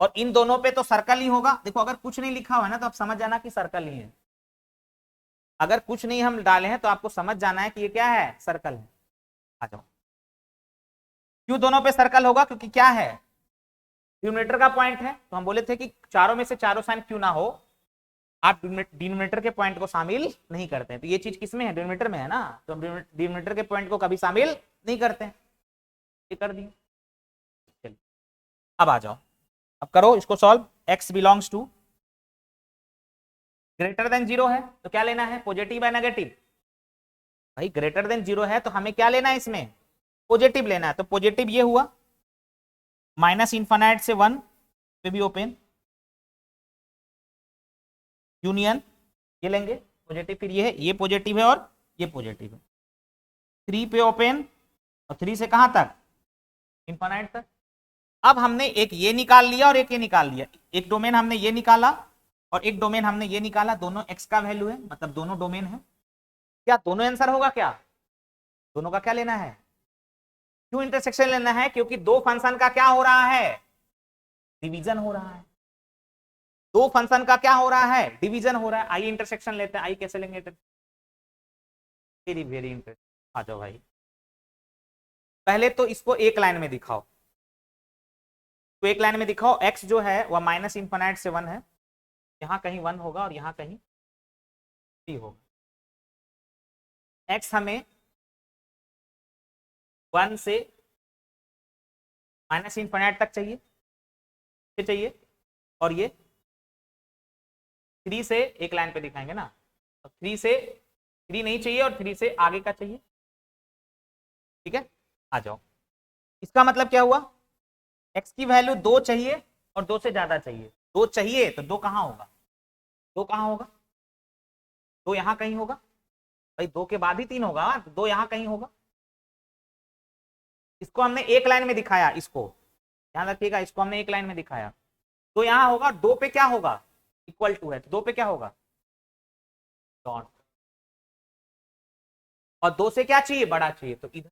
और इन दोनों पे तो सर्कल ही होगा। देखो अगर कुछ नहीं लिखा हुआ है ना तो आप समझ जाना कि सर्कल ही है, अगर कुछ नहीं हम डाले हैं तो आपको समझ जाना है कि ये क्या है, सर्कल है। आ जाओ, क्यों दोनों पे सर्कल होगा, क्योंकि क्या है, डिनोमिनेटर का पॉइंट है, तो हम बोले थे कि चारों में से चारों साइन क्यों ना हो, आप डिनोमिनेटर के पॉइंट को शामिल नहीं करते हैं। तो ये चीज किसमें है, डिनोमिनेटर में है ना, तो हम डिनोमिनेटर के पॉइंट को कभी शामिल नहीं करते हैं, ये कर दिए। चलिए अब आ जाओ, अब करो इसको solve. x belongs to greater than 0 है तो क्या लेना है, पॉजिटिव है नेगेटिव, भाई ग्रेटर देन 0 है तो हमें क्या लेना है, इसमें पॉजिटिव लेना है। तो पॉजिटिव ये हुआ, माइनस इन्फानाइट से 1 पे भी ओपन, यूनियन ये लेंगे पॉजिटिव, फिर ये है, ये पॉजिटिव है और ये पॉजिटिव है, 3 पे ओपन, और 3 से कहां तक, इन्फानाइट तक। अब हमने एक ये निकाल लिया और एक ये निकाल लिया, एक डोमेन हमने ये निकाला और एक डोमेन हमने ये निकाला, दोनों x का वैल्यू है, मतलब दोनों डोमेन है। क्या दोनों आंसर होगा, क्या दोनों का क्या लेना है, क्यों इंटरसेक्शन लेना है, क्योंकि दो फंक्शन का क्या हो रहा है, डिवीजन हो रहा है, दो फंक्शन का क्या हो रहा है, डिवीजन हो रहा है। आइए इंटरसेक्शन लेते हैं, आइए कैसे लेंगे, वेरी वेरी इंटरेस्टिंग। आ जाओ भाई, पहले तो इसको एक लाइन में दिखाओ, तो एक लाइन में दिखाओ, x जो है वह माइनस इन्फानाइट से 1 है, यहां कहीं 1 होगा और यहां कहीं 3 होगा। x हमें 1 से माइनस इन्फानाइट तक चाहिए, चाहिए, और ये 3 से एक लाइन पे दिखाएंगे ना, तो 3 से 3 नहीं चाहिए और 3 से आगे का चाहिए, ठीक है। आ जाओ, इसका मतलब क्या हुआ, x की वैल्यू 2 चाहिए और 2 से ज्यादा चाहिए, 2 चाहिए तो 2 कहां होगा, 2 कहां होगा, 2 यहां कहीं होगा, भाई 2 के बाद ही 3 होगा, तो 2 यहां कहीं होगा। इसको हमने एक लाइन में दिखाया, इसको ध्यान रखिएगा, इसको हमने एक लाइन में दिखाया, तो यहां होगा, 2 पे क्या होगा, इक्वल टू है, तो 2 पे क्या होगा, डॉट, और 2 से क्या चाहिए, बड़ा चाहिए, तो इधर।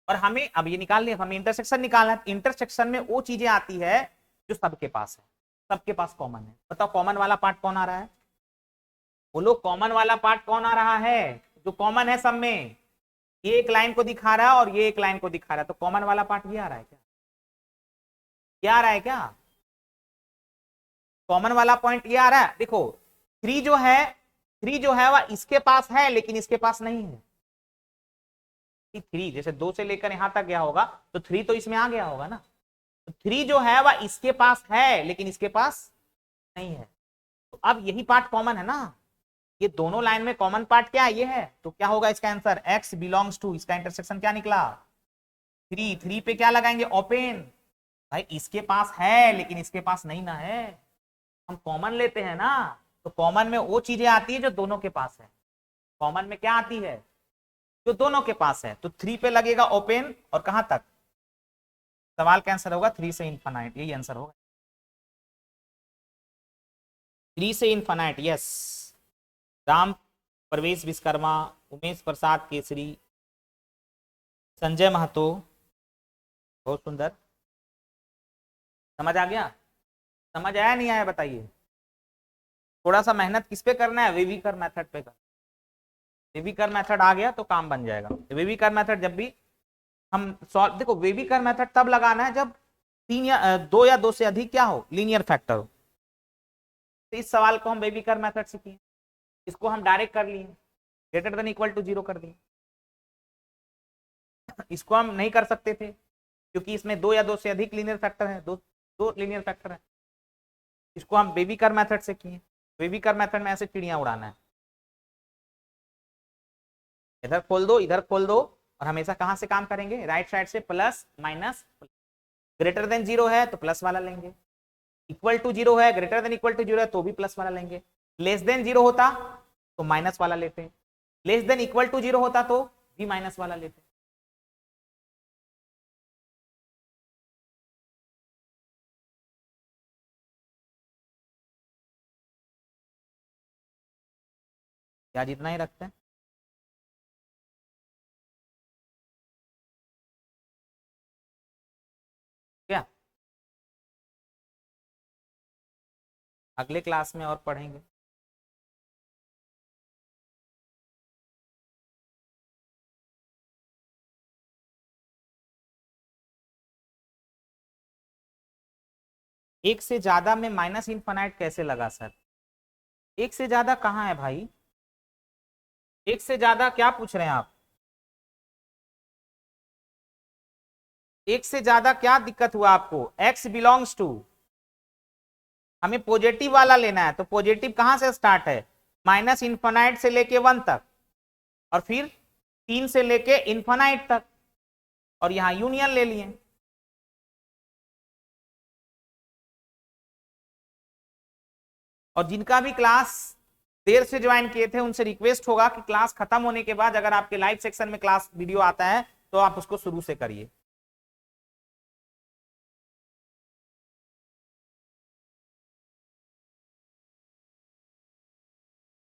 और हमें अब ये निकाल लिया, हमें इंटरसेक्शन निकालना है, इंटरसेक्शन में वो चीजें आती है जो सबके पास है, सबके पास कॉमन है। बताओ कॉमन वाला पार्ट कौन आ रहा है, बोलो कॉमन वाला पार्ट कौन आ रहा है, जो कॉमन है सब में, ये एक लाइन को दिखा रहा है और ये एक लाइन को दिखा रहा है, तो कॉमन वाला पार्ट ये आ रहा है क्या, क्या आ रहा है, क्या कॉमन वाला पॉइंट ये आ रहा है। देखो 3 जो है, 3 जो है वह इसके पास है लेकिन इसके पास नहीं है, 3 जैसे 2 से लेकर यहां तक गया होगा तो 3 तो इसमें आ गया होगा ना, तो 3 जो है वह इसके पास है लेकिन इसके पास नहीं है, तो अब यही पार्ट कॉमन है ना, ये दोनों लाइन में कॉमन पार्ट क्या है, ये है, तो क्या होगा इसका आंसर, x बिलोंग्स टू, इसका इंटरसेक्शन क्या निकला, 3, 3 पे क्या लगाएंगे, ओपन, भाई इसके पास है लेकिन इसके पास नहीं ना है, हम कॉमन लेते हैं ना, तो कॉमन में वो चीजें आती है जो दोनों के पास है, कॉमन में क्या आती है, जो दोनों के पास है, तो 3 पे लगेगा ओपन, और कहां तक, सवाल का आंसर होगा 3 से इनफाइनाइट, यही आंसर होगा, 3 से इनफाइनाइट, यस। राम प्रवेश विश्वकर्मा, उमेश प्रसाद केसरी, संजय महतो, बहुत सुंदर, समझ आ गया, समझ आया नहीं आया बताइए, थोड़ा सा मेहनत किस पे करना है, वेविकर मेथड पे करना। वेविकर मेथड आ गया तो काम बन जाएगा। वेविकर मेथड जब भी हम सॉल्व, देखो वेविकर मेथड तब लगाना है जब दो या दो से अधिक क्या हो, लीनियर फैक्टर हो। तो इस सवाल को हम वेविकर मेथड से किए, इसको हम डायरेक्ट कर लिए, ग्रेटर देन इक्वल टू 0 कर दिए। इसको हम नहीं कर सकते थे क्योंकि इसमें दो या दो से अधिक लीनियर फैक्टर है, दो लीनियर फैक्टर है। इसको हम वेविकर मेथड से किए। वेविकर मेथड में ऐसे चिड़ियां उड़ाना है, इधर खोल दो इधर खोल दो, और हमेशा कहां से काम करेंगे, राइट साइड से, प्लस माइनस। ग्रेटर देन 0 है तो प्लस वाला लेंगे, इक्वल टू 0 है, ग्रेटर देन इक्वल टू 0 है तो भी प्लस वाला लेंगे, लेस देन 0 होता तो माइनस वाला लेते, लेस देन इक्वल टू 0 होता तो भी माइनस वाला लेते। या जितना ही रखते हैं। क्या अगले क्लास में और पढ़ेंगे। एक से ज्यादा में माइनस इनफाइनाइट कैसे लगा सर? एक से ज्यादा कहाँ है भाई? एक से ज्यादा क्या पूछ रहे हैं आप? एक से ज्यादा क्या दिक्कत हुआ आपको? x बिलोंग्स टू, हमें पॉजिटिव वाला लेना है, तो पॉजिटिव कहां से स्टार्ट है, माइनस इनफाइनाइट से लेके 1 तक, और फिर 3 से लेके इनफाइनाइट तक, और यहां यूनियन ले लिए। और जिनका भी क्लास देर से ज्वाइन किए थे उनसे रिक्वेस्ट होगा कि क्लास खत्म होने के बाद अगर आपके लाइव सेक्शन में क्लास वीडियो आता है तो आप उसको शुरू से करिए।